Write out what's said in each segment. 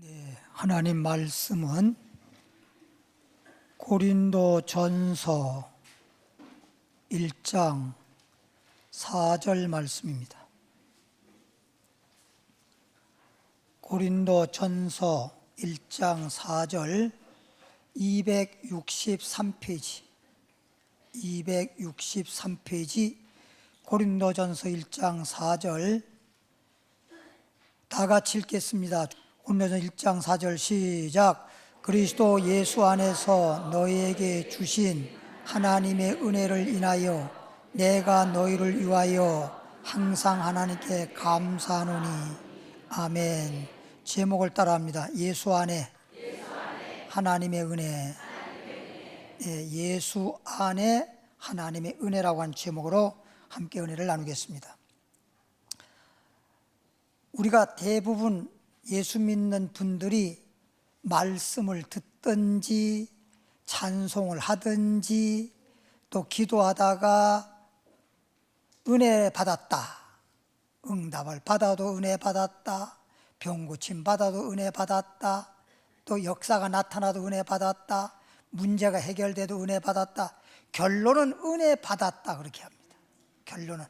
네, 하나님 말씀은 고린도전서 1장 4절 말씀입니다. 고린도전서 1장 4절 263페이지 263페이지 고린도전서 1장 4절 다 같이 읽겠습니다. 고린도전서 1장 4절 시작. 그리스도 예수 안에서 너희에게 주신 하나님의 은혜를 인하여 내가 너희를 위하여 항상 하나님께 감사하노니 아멘. 제목을 따라합니다. 예수 안에 하나님의 은혜. 예수 안에 하나님의 은혜라고 하는 제목으로 함께 은혜를 나누겠습니다. 우리가 대부분 예수 믿는 분들이 말씀을 듣든지 찬송을 하든지 또 기도하다가 은혜 받았다, 응답을 받아도 은혜 받았다, 병 고침 받아도 은혜 받았다, 또 역사가 나타나도 은혜 받았다, 문제가 해결돼도 은혜 받았다, 결론은 은혜 받았다 그렇게 합니다. 결론은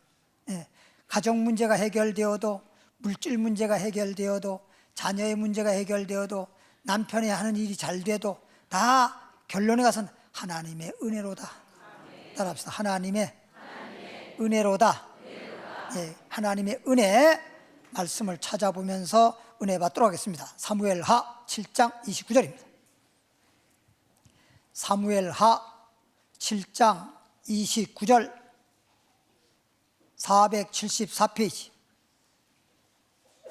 가정 문제가 해결되어도, 물질 문제가 해결되어도, 자녀의 문제가 해결되어도, 남편이 하는 일이 잘 돼도 다 결론에 가서는 하나님의 은혜로다. 따라합시다. 하나님의 은혜로다. 하나님의 은혜 말씀을 찾아보면서 은혜 받도록 하겠습니다. 사무엘하 7장 29절입니다. 사무엘하 7장 29절 474페이지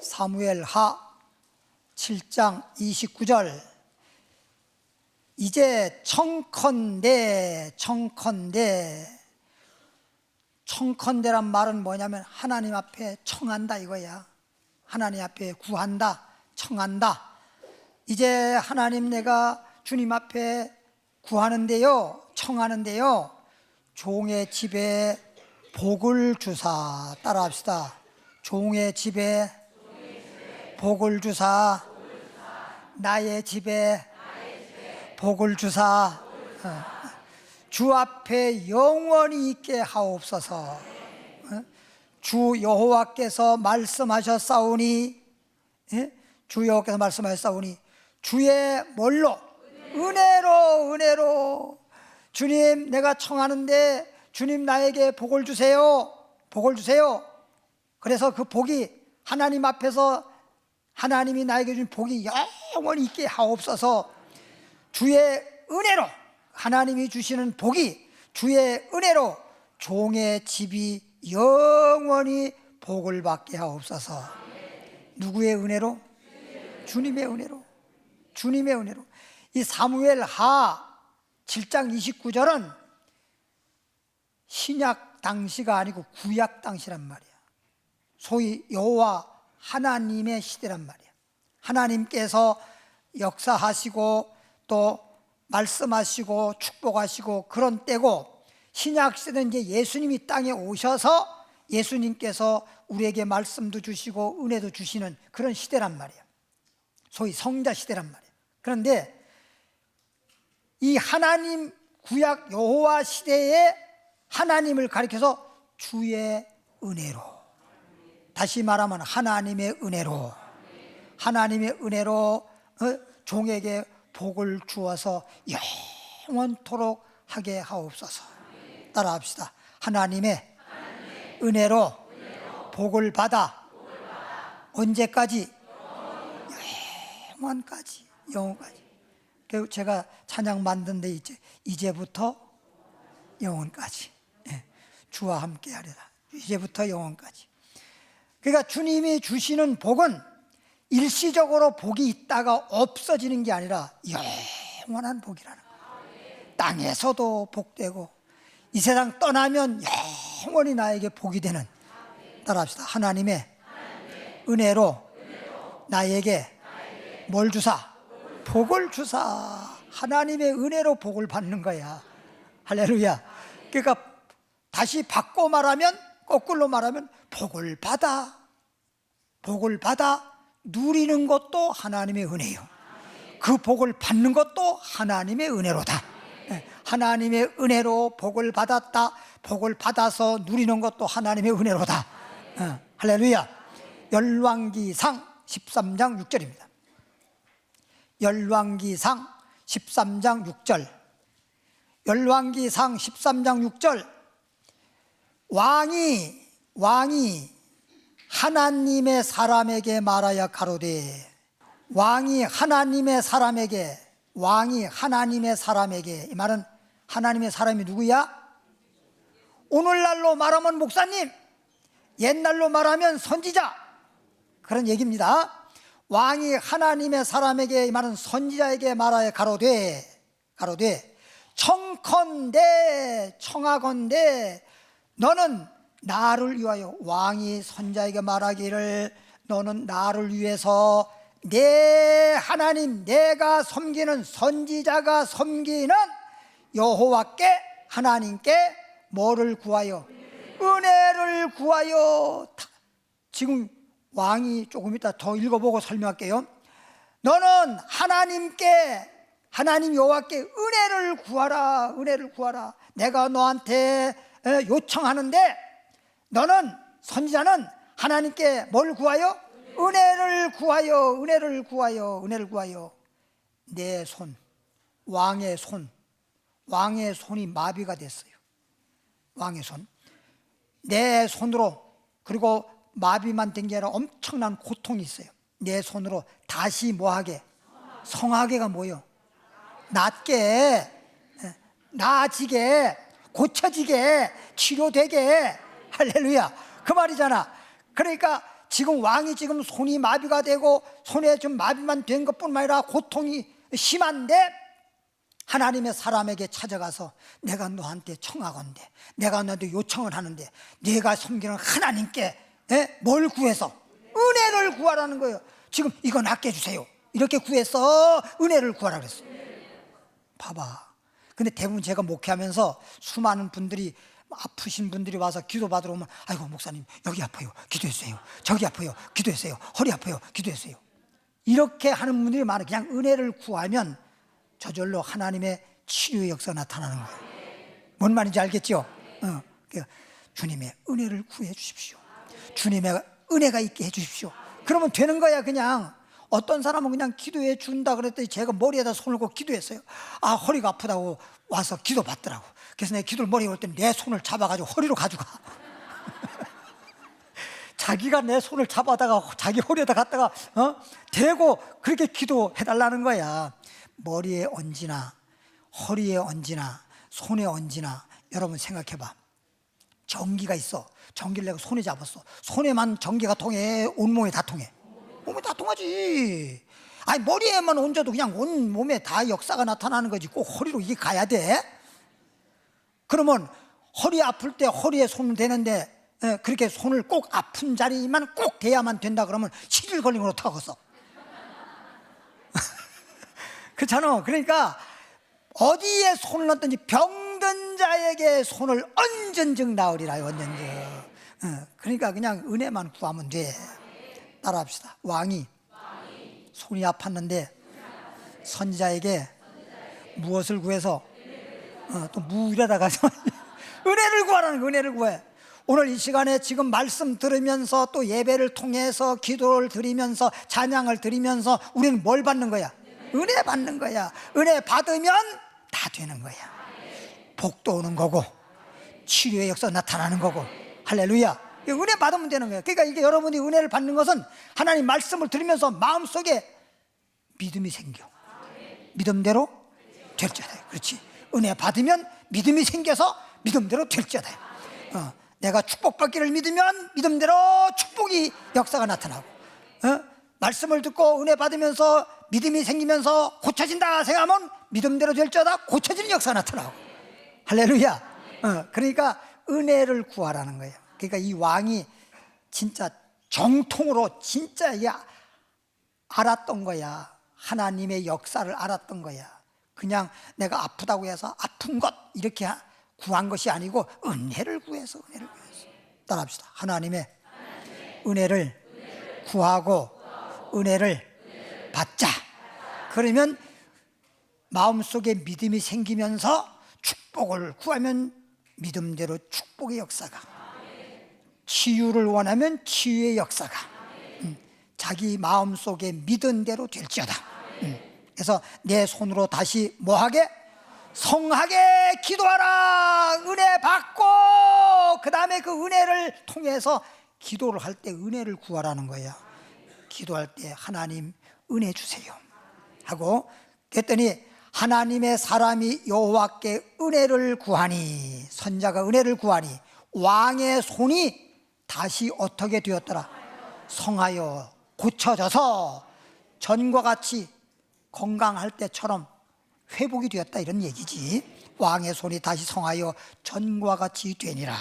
사무엘하 7장 29절 이제 청컨대란 말은 뭐냐면 하나님 앞에 청한다 이거야. 하나님 앞에 구한다, 청한다. 이제 하나님 내가 주님 앞에 구하는데요, 청하는데요, 종의 집에 복을 주사. 따라합시다. 종의 집에 복을 주사. 나의 집에 복을 주사. 주 앞에 영원히 있게 하옵소서. 주 여호와께서 말씀하셨사오니, 주 여호와께서 말씀하셨사오니 주의 뭘로? 은혜로. 주님 내가 청하는데 주님 나에게 복을 주세요. 복을 주세요. 그래서 그 복이 하나님 앞에서 하나님이 나에게 준 복이 영원히 있게 하옵소서. 주의 은혜로, 하나님이 주시는 복이 주의 은혜로 종의 집이 영원히 복을 받게 하옵소서. 누구의 은혜로? 주님의 은혜로. 주님의 은혜로. 이 사무엘하 7장 29절은 신약 당시가 아니고 구약 당시란 말이야. 소위 여호와 하나님의 시대란 말이야. 하나님께서 역사하시고 또 말씀하시고 축복하시고 그런 때고, 신약 시대는 이제 예수님이 땅에 오셔서 예수님께서 우리에게 말씀도 주시고 은혜도 주시는 그런 시대란 말이야. 소위 성자 시대란 말이야. 그런데 이 하나님 구약 여호와 시대에 하나님을 가리켜서 주의 은혜로, 다시 말하면 하나님의 은혜로, 하나님의 은혜로 종에게 복을 주어서 영원토록 하게 하옵소서. 따라합시다. 하나님의 은혜로 복을 받아. 언제까지? 영원까지. 그리고 제가 찬양 만든데 이제부터 영원까지. 주와 함께 하리라. 이제부터 영원까지. 그러니까 주님이 주시는 복은 일시적으로 복이 있다가 없어지는 게 아니라 영원한 복이라는 거예요. 땅에서도 복되고 이 세상 떠나면 영원히 나에게 복이 되는. 따라합시다. 하나님의 은혜로 나에게 뭘 주사? 복을 주사. 하나님의 은혜로 복을 받는 거야. 할렐루야. 그러니까 다시 바꿔 말하면, 거꾸로 말하면 복을 받아 누리는 것도 하나님의 은혜요. 그 복을 받는 것도 하나님의 은혜로다. 하나님의 은혜로 복을 받았다. 복을 받아서 누리는 것도 하나님의 은혜로다. 할렐루야. 열왕기상 13장 6절입니다. 열왕기상 13장 6절. 열왕기상 13장 6절. 왕이 하나님의 사람에게 말하여 가로되, 왕이 하나님의 사람에게, 이 말은 하나님의 사람이 누구야? 오늘날로 말하면 목사님, 옛날로 말하면 선지자, 그런 얘기입니다. 왕이 하나님의 사람에게, 이 말은 선지자에게 말하여 가로되 청하건대 너는 나를 위하여, 왕이 선지자에게 말하기를 너는 나를 위해서 내 하나님, 내가 섬기는, 선지자가 섬기는 여호와께, 하나님께 뭐를 구하여? 은혜를 구하여. 지금 왕이, 조금 이따 더 읽어보고 설명할게요. 너는 하나님께, 하나님 여호와께 은혜를 구하라. 은혜를 구하라. 내가 너한테 요청하는데, 너는, 선지자는 하나님께 뭘 구하여? 은혜를 구하여. 은혜를 구하여. 은혜를 구하여. 내 손, 왕의 손이 마비가 됐어요. 왕의 손, 내 손으로, 그리고 마비만 된 게 아니라 엄청난 고통이 있어요. 내 손으로 다시 뭐하게? 성하게가 뭐요? 낫게, 나아지게, 고쳐지게, 치료되게. 할렐루야. 그 말이잖아. 그러니까 지금 왕이 지금 손이 마비가 되고 손에 좀 마비만 된 것뿐만 아니라 고통이 심한데, 하나님의 사람에게 찾아가서 내가 너한테 청하건대, 내가 너한테 요청을 하는데, 네가 섬기는 하나님께 뭘 구해서? 은혜를 구하라는 거예요. 지금 이거 낫게 해주세요, 이렇게 구해서 은혜를 구하라 그랬어요. 봐봐. 근데 대부분 제가 목회하면서 수많은 분들이, 아프신 분들이 와서 기도 받으러 오면, 아이고 목사님 여기 아파요, 기도했어요. 저기 아파요, 기도했어요. 허리 아파요, 기도했어요. 이렇게 하는 분들이 많아요. 그냥 은혜를 구하면 저절로 하나님의 치료의 역사가 나타나는 거예요. 뭔 말인지 알겠죠? 주님의 은혜를 구해 주십시오. 주님의 은혜가 있게 해 주십시오. 그러면 되는 거야. 그냥 어떤 사람은 그냥 기도해 준다 그랬더니 제가 머리에다 손을 꼭 기도했어요. 아, 허리가 아프다고 와서 기도 받더라고. 그래서 내 기도를 머리에 올 때 내 손을 잡아가지고 허리로 가져가. 자기가 내 손을 잡아다가 자기 허리에다 갖다가 대고 그렇게 기도해달라는 거야. 머리에 얹이나 허리에 얹이나 손에 얹이나, 여러분 생각해봐. 전기가 있어. 전기를 내가 손에 잡았어. 손에만 전기가 통해? 온몸에 다 통해? 몸에 다 통하지. 아니, 머리에만 얹어도 그냥 온 몸에 다 역사가 나타나는 거지. 꼭 허리로 이게 가야 돼? 그러면 허리 아플 때 허리에 손을 대는데, 그렇게 손을 꼭 아픈 자리만 꼭 대야만 된다 그러면 시질 걸린 걸 어떡하겠어? 그렇잖아. 그러니까 어디에 손을 넣든지 병든 자에게 손을 얹은즉 나으리라. 얹은즉. 그러니까 그냥 은혜만 구하면 돼. 따라합시다. 왕이 손이 아팠는데 선지자에게 무엇을 구해서? 또 무이라다가 은혜를 구하라는 거야. 은혜를 구해. 오늘 이 시간에 지금 말씀 들으면서 또 예배를 통해서 기도를 드리면서 찬양을 드리면서 우리는 뭘 받는 거야? 은혜 받는 거야. 은혜 받으면 다 되는 거야. 복도 오는 거고 치료의 역사가 나타나는 거고. 할렐루야. 은혜 받으면 되는 거야. 그러니까 이게 여러분이 은혜를 받는 것은 하나님 말씀을 들으면서 마음속에 믿음이 생겨. 믿음대로 될지어다. 그렇지. 은혜 받으면 믿음이 생겨서 믿음대로 될지어다. 내가 축복받기를 믿으면 믿음대로 축복이 역사가 나타나고, 말씀을 듣고 은혜 받으면서 믿음이 생기면서 고쳐진다 생각하면 믿음대로 될지어다 고쳐지는 역사가 나타나고. 할렐루야. 그러니까 은혜를 구하라는 거예요. 그러니까 이 왕이 진짜 정통으로 진짜 알았던 거야. 하나님의 역사를 알았던 거야. 그냥 내가 아프다고 해서 아픈 것 이렇게 구한 것이 아니고 은혜를 구해서. 은혜를 구해서. 따라합시다. 하나님의 은혜를 구하고 은혜를 받자. 그러면 마음속에 믿음이 생기면서 축복을 구하면 믿음대로 축복의 역사가, 치유를 원하면 치유의 역사가, 자기 마음속에 믿은 대로 될지어다. 그래서 내 손으로 다시 뭐하게? 성하게 기도하라. 은혜 받고 그 다음에 그 은혜를 통해서 기도를 할 때 은혜를 구하라는 거예요. 기도할 때 하나님 은혜 주세요 하고, 그랬더니 하나님의 사람이 여호와께 은혜를 구하니, 선자가 은혜를 구하니 왕의 손이 다시 어떻게 되었더라? 성하여 고쳐져서 전과 같이 건강할 때처럼 회복이 되었다, 이런 얘기지. 왕의 손이 다시 성하여 전과 같이 되니라.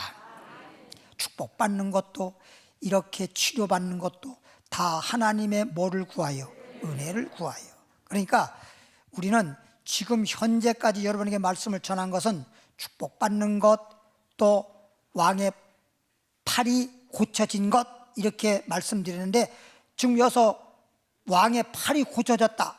축복받는 것도 이렇게 치료받는 것도 다 하나님의 뭐를 구하여? 은혜를 구하여. 그러니까 우리는 지금 현재까지 여러분에게 말씀을 전한 것은 축복받는 것, 또 왕의 팔이 고쳐진 것, 이렇게 말씀드리는데, 지금 여기서 왕의 팔이 고쳐졌다,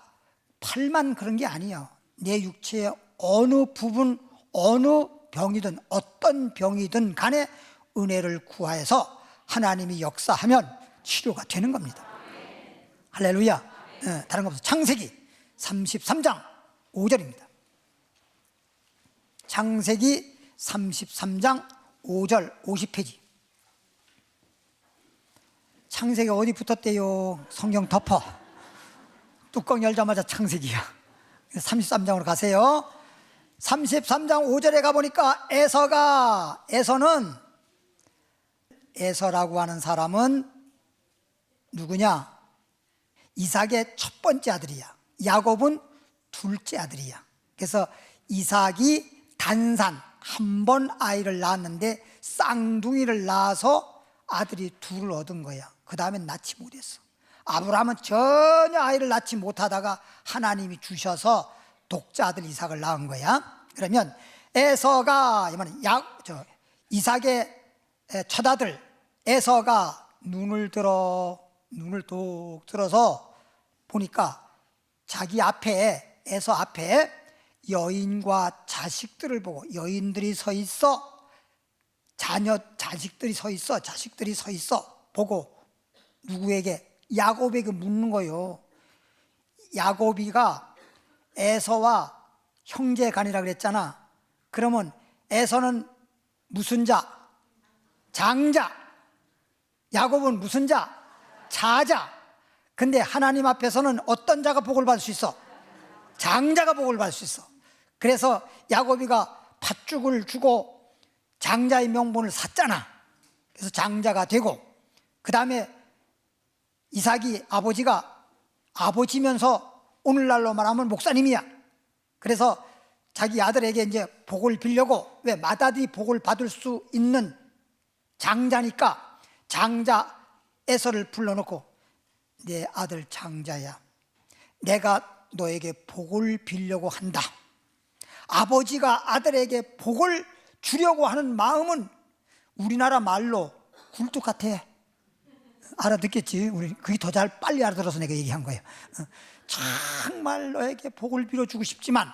팔만 그런 게 아니에요. 내 육체의 어느 부분, 어느 병이든 어떤 병이든 간에 은혜를 구하여서 하나님이 역사하면 치료가 되는 겁니다. 할렐루야. 다른 거 없어. 창세기 33장 5절입니다. 창세기 33장 5절 50페이지. 창세기 어디 붙었대요? 성경 덮어. 뚜껑 열자마자 창세기야. 33장으로 가세요. 33장 5절에 가보니까 에서라고 하는 사람은 누구냐? 이삭의 첫 번째 아들이야. 야곱은 둘째 아들이야. 그래서 이삭이 단산 한 번 아이를 낳았는데 쌍둥이를 낳아서 아들이 둘을 얻은 거야. 그 다음엔 낳지 못했어. 아브라함은 전혀 아이를 낳지 못하다가 하나님이 주셔서 독자 아들 이삭을 낳은 거야. 그러면 에서가, 이삭의 첫아들 에서가 눈을 똑 들어서 보니까 자기 앞에, 에서 앞에 여인과 자식들을 보고, 여인들이 서 있어, 자식들이 서 있어 보고 누구에게? 야곱에게 묻는 거예요. 야곱이가 에서와 형제간이라 그랬잖아. 그러면 에서는 무슨 자? 장자. 야곱은 무슨 자? 자자. 근데 하나님 앞에서는 어떤 자가 복을 받을 수 있어? 장자가 복을 받을 수 있어. 그래서 야곱이가 팥죽을 주고 장자의 명분을 샀잖아. 그래서 장자가 되고, 그 다음에 이삭이 아버지면서 오늘날로 말하면 목사님이야. 그래서 자기 아들에게 이제 복을 빌려고, 왜? 맏아들이 복을 받을 수 있는 장자니까 장자 에서를 불러놓고, 내 아들 장자야, 내가 너에게 복을 빌려고 한다. 아버지가 아들에게 복을 주려고 하는 마음은 우리나라 말로 굴뚝 같아. 알아듣겠지? 우리 그게 더 잘 빨리 알아들어서 내가 얘기한 거예요. 정말 너에게 복을 빌어주고 싶지만,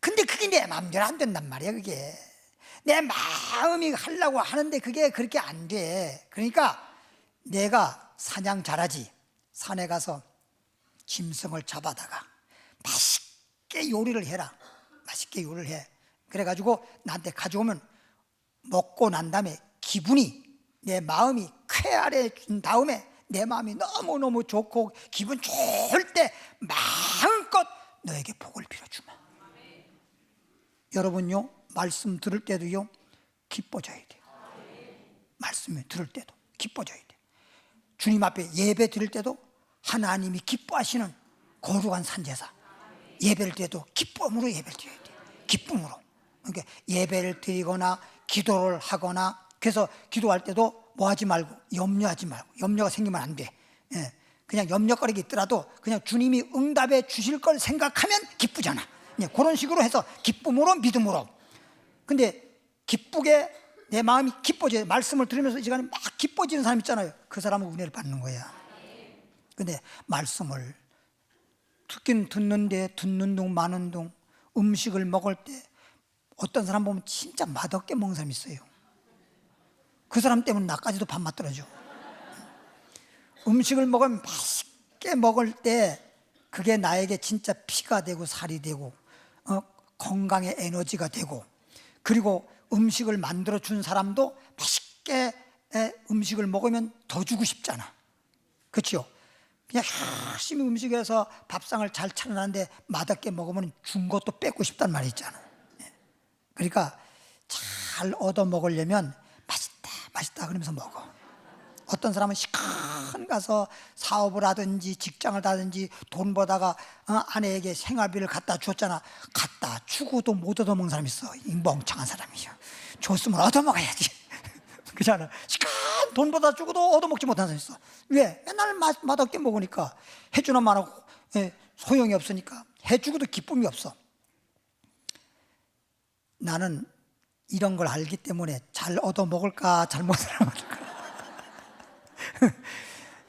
근데 그게 내 마음대로 안 된단 말이야. 그게 내 마음이 하려고 하는데 그게 그렇게 안 돼. 그러니까 내가 사냥 잘하지. 산에 가서 짐승을 잡아다가 맛있게 요리를 해라. 맛있게 요리를 해. 그래가지고 나한테 가져오면 먹고 난 다음에 기분이, 내 마음이 쾌활해진 다음에 내 마음이 너무너무 좋고 기분 좋을 때 마음껏 너에게 복을 빌어주마. 여러분요, 말씀 들을 때도요 기뻐져야 돼요. 말씀을 들을 때도 기뻐져야 돼요. 주님 앞에 예배 드릴 때도 하나님이 기뻐하시는 거룩한 산제사, 예배를 드려도 기쁨으로 예배를 드려야 돼요. 기쁨으로. 그러니까 예배를 드리거나 기도를 하거나, 그래서 기도할 때도 뭐 하지 말고, 염려하지 말고. 염려가 생기면 안 돼. 그냥 염려거리가 있더라도 그냥 주님이 응답해 주실 걸 생각하면 기쁘잖아. 그런 식으로 해서 기쁨으로, 믿음으로. 근데 기쁘게 내 마음이 기뻐져요. 말씀을 들으면서 이 시간에 막 기뻐지는 사람 있잖아요. 그 사람은 은혜를 받는 거야. 근데 말씀을 듣긴 듣는데 듣는 둥 마는 둥 음식을 먹을 때 어떤 사람 보면 진짜 맛없게 먹는 사람이 있어요. 그 사람 때문에 나까지도 밥맛 떨어져. 음식을 먹으면 맛있게 먹을 때 그게 나에게 진짜 피가 되고 살이 되고 건강의 에너지가 되고, 그리고 음식을 만들어 준 사람도 맛있게 음식을 먹으면 더 주고 싶잖아. 그렇죠? 그냥 열심히 음식에서 밥상을 잘 차려놨는데 맛없게 먹으면 준 것도 뺏고 싶단 말이 있잖아. 그러니까 잘 얻어 먹으려면 맛있다 맛있다 그러면서 먹어. 어떤 사람은 시큰 가서 사업을 하든지 직장을 하든지 돈 벌다가 아내에게 생활비를 갖다 줬잖아. 갖다 주고도 못 얻어먹는 사람이 있어. 이 멍청한 사람이죠. 줬으면 얻어먹어야지. 그렇잖아. 시큰 돈 벌다 주고도 얻어먹지 못하는 사람이 있어. 왜? 맨날 맛없게 먹으니까. 해주는 말하고 소용이 없으니까. 해주고도 기쁨이 없어. 나는 이런 걸 알기 때문에 잘 얻어먹을까 잘못 얻어먹을까.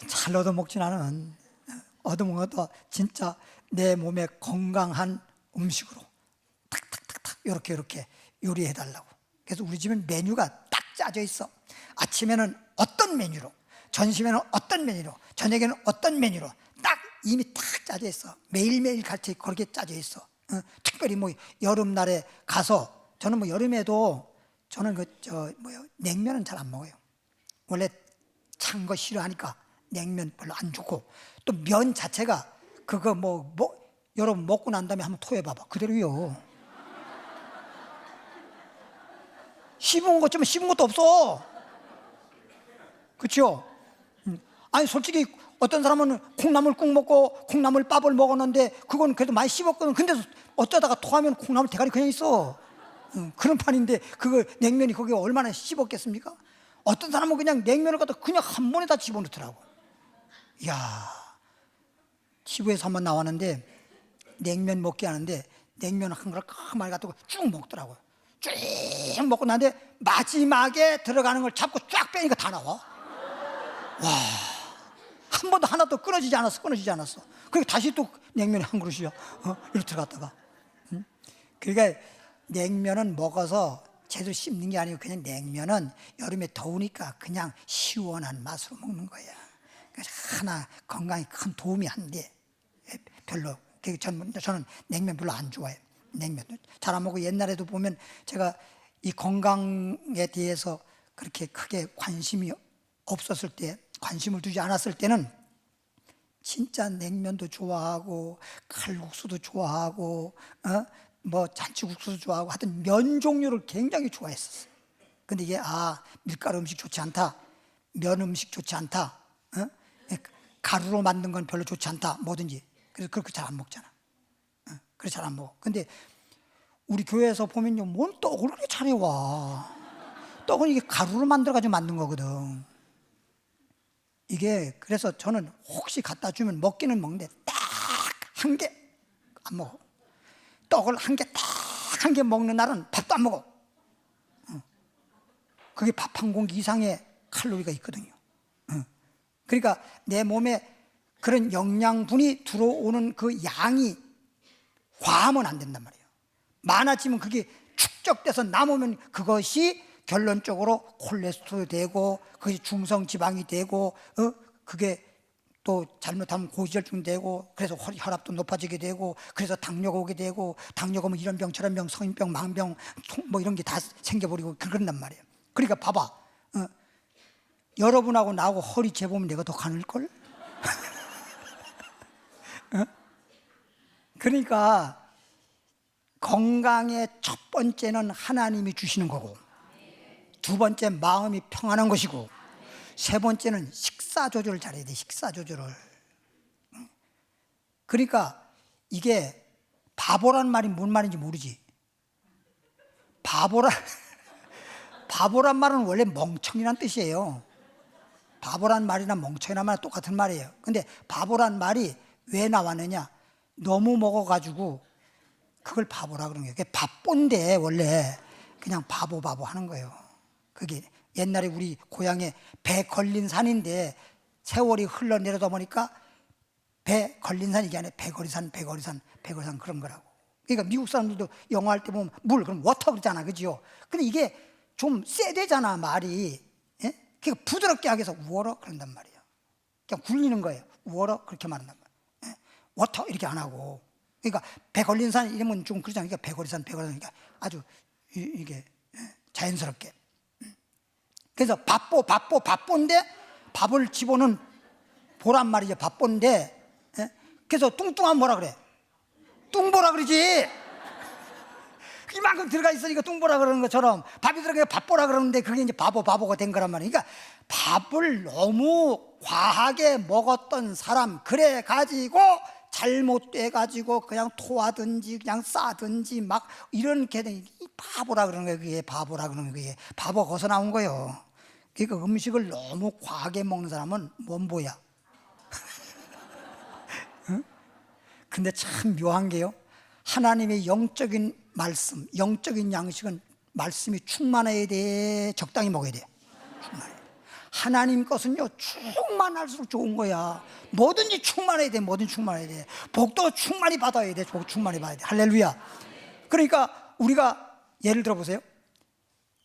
잘 얻어먹진 않은, 얻어먹어도 진짜 내 몸에 건강한 음식으로 탁탁탁탁 이렇게 요리해달라고. 그래서 우리 집은 메뉴가 딱 짜져 있어. 아침에는 어떤 메뉴로, 점심에는 어떤 메뉴로, 저녁에는 어떤 메뉴로 딱 이미 딱 짜져 있어. 매일매일 같이 그렇게 짜져 있어. 특별히 뭐 여름날에 가서, 저는 뭐 여름에도 저는 냉면은 잘 안 먹어요. 원래 찬 거 싫어하니까 냉면 별로 안 좋고, 또 면 자체가 그거 여러분 먹고 난 다음에 한번 토해봐봐. 그대로요. 씹은 것 좀 씹은 것도 없어. 그렇죠? 아니 솔직히 어떤 사람은 콩나물국 먹고 콩나물밥을 먹었는데 그건 그래도 많이 씹었거든. 근데 어쩌다가 토하면 콩나물 대가리 그냥 있어. 그런 판인데 그거 냉면이 거기에 얼마나 씹었겠습니까? 어떤 사람은 그냥 냉면을 갖다 그냥 한 번에 다 집어넣더라고. 이야, TV에서 한번 나왔는데 냉면 먹기 하는데 냉면 한 그릇 가만히 갖다가 쭉 먹더라고요. 쭉 먹고 나는데 마지막에 들어가는 걸 잡고 쫙 빼니까 다 나와. 와, 한 번도 하나도 끊어지지 않았어. 그리고 다시 또 냉면에 한 그릇이요. 이렇게 들어갔다가. 그러니까 냉면은 먹어서 제대로 씹는 게 아니고 그냥 냉면은 여름에 더우니까 그냥 시원한 맛으로 먹는 거야. 그래서 하나 건강에 큰 도움이 안 돼. 별로. 저는 냉면 별로 안 좋아해요. 냉면 잘 안 먹고, 옛날에도 보면 제가 이 건강에 대해서 그렇게 크게 관심이 없었을 때, 관심을 두지 않았을 때는 진짜 냉면도 좋아하고 칼국수도 좋아하고 뭐 잔치국수도 좋아하고 하여튼 면 종류를 굉장히 좋아했었어요. 근데 이게 밀가루 음식 좋지 않다, 면 음식 좋지 않다, 가루로 만든 건 별로 좋지 않다, 뭐든지. 그래서 그렇게 잘 안 먹잖아. 그래서 잘 안 먹어. 근데 우리 교회에서 보면요, 뭔 떡을 그렇게 잘해와. 떡은 이게 가루로 만들어가지고 만든 거거든. 이게 그래서 저는 혹시 갖다 주면 먹기는 먹는데 딱 한 개 안 먹어. 떡을 한 개 먹는 날은 밥도 안 먹어. 그게 밥 한 공기 이상의 칼로리가 있거든요. 그러니까 내 몸에 그런 영양분이 들어오는 그 양이 과하면 안 된단 말이에요. 많아지면 그게 축적돼서 남으면 그것이 결론적으로 콜레스테롤이 되고, 그것이 중성지방이 되고, 그게 또 잘못하면 고지혈증 되고, 그래서 혈압도 높아지게 되고, 그래서 당뇨가 오게 되고, 당뇨가 오면 이런 병 저런 병, 성인병, 망병 뭐 이런 게 다 생겨버리고 그런단 말이에요. 그러니까 봐봐, 여러분하고 나하고 허리 재보면 내가 더 가늘걸? 그러니까 건강의 첫 번째는 하나님이 주시는 거고, 두 번째 마음이 평안한 것이고, 세 번째는 식사 조절을 잘해야 돼. 식사 조절을. 그러니까 이게 바보란 말이 뭔 말인지 모르지. 바보란 말은 원래 멍청이란 뜻이에요. 바보란 말이나 멍청이란 말은 똑같은 말이에요. 근데 바보란 말이 왜 나왔느냐, 너무 먹어가지고 그걸 바보라 그러는 거예요. 그게 바본데 원래 그냥 바보 하는 거예요. 그게 옛날에 우리 고향에 배 걸린 산인데 세월이 흘러내려다 보니까 배 걸린 산 이게 아니라 배거리산 그런 거라고. 그러니까 미국 사람들도 영어 할 때 보면 물 그럼 워터 그러잖아, 그죠? 근데 이게 좀 세대잖아 말이. 예? 그러니까 부드럽게 하기 위해서 우어러 그런단 말이에요. 그냥 굴리는 거예요. 우어러 그렇게 말한단 말이에요. 예? 워터 이렇게 안 하고. 그러니까 배 걸린 산 이러면 좀 그렇잖아요. 그러니까 배거리산 그러니까 아주 이게 자연스럽게. 그래서 밥보인데 밥을 집어는 보란 말이죠. 밥보인데. 예? 그래서 뚱뚱하면 뭐라 그래? 뚱보라 그러지. 이만큼 들어가 있으니까 뚱보라 그러는 것처럼 밥이 들어가야 밥보라 그러는데 그게 이제 바보가 된 거란 말이에요. 그러니까 밥을 너무 과하게 먹었던 사람, 그래 가지고 잘못돼 가지고 그냥 토하든지 그냥 싸든지 막 이런 게 바보라 그러는 거예요. 그게 바보라 그러는 거예요. 바보 거기서 나온 거예요. 그러니까 음식을 너무 과하게 먹는 사람은 뭔보야. 응? 근데 참 묘한 게요, 하나님의 영적인 말씀, 영적인 양식은 말씀이 충만해야 돼, 적당히 먹어야 돼. 충만해. 하나님 것은요 충만할수록 좋은 거야. 뭐든지 충만해야 돼. 뭐든지 충만해야 돼. 복도 충만히 받아야 돼. 복 충만히 받아야 돼. 할렐루야. 그러니까 우리가 예를 들어 보세요.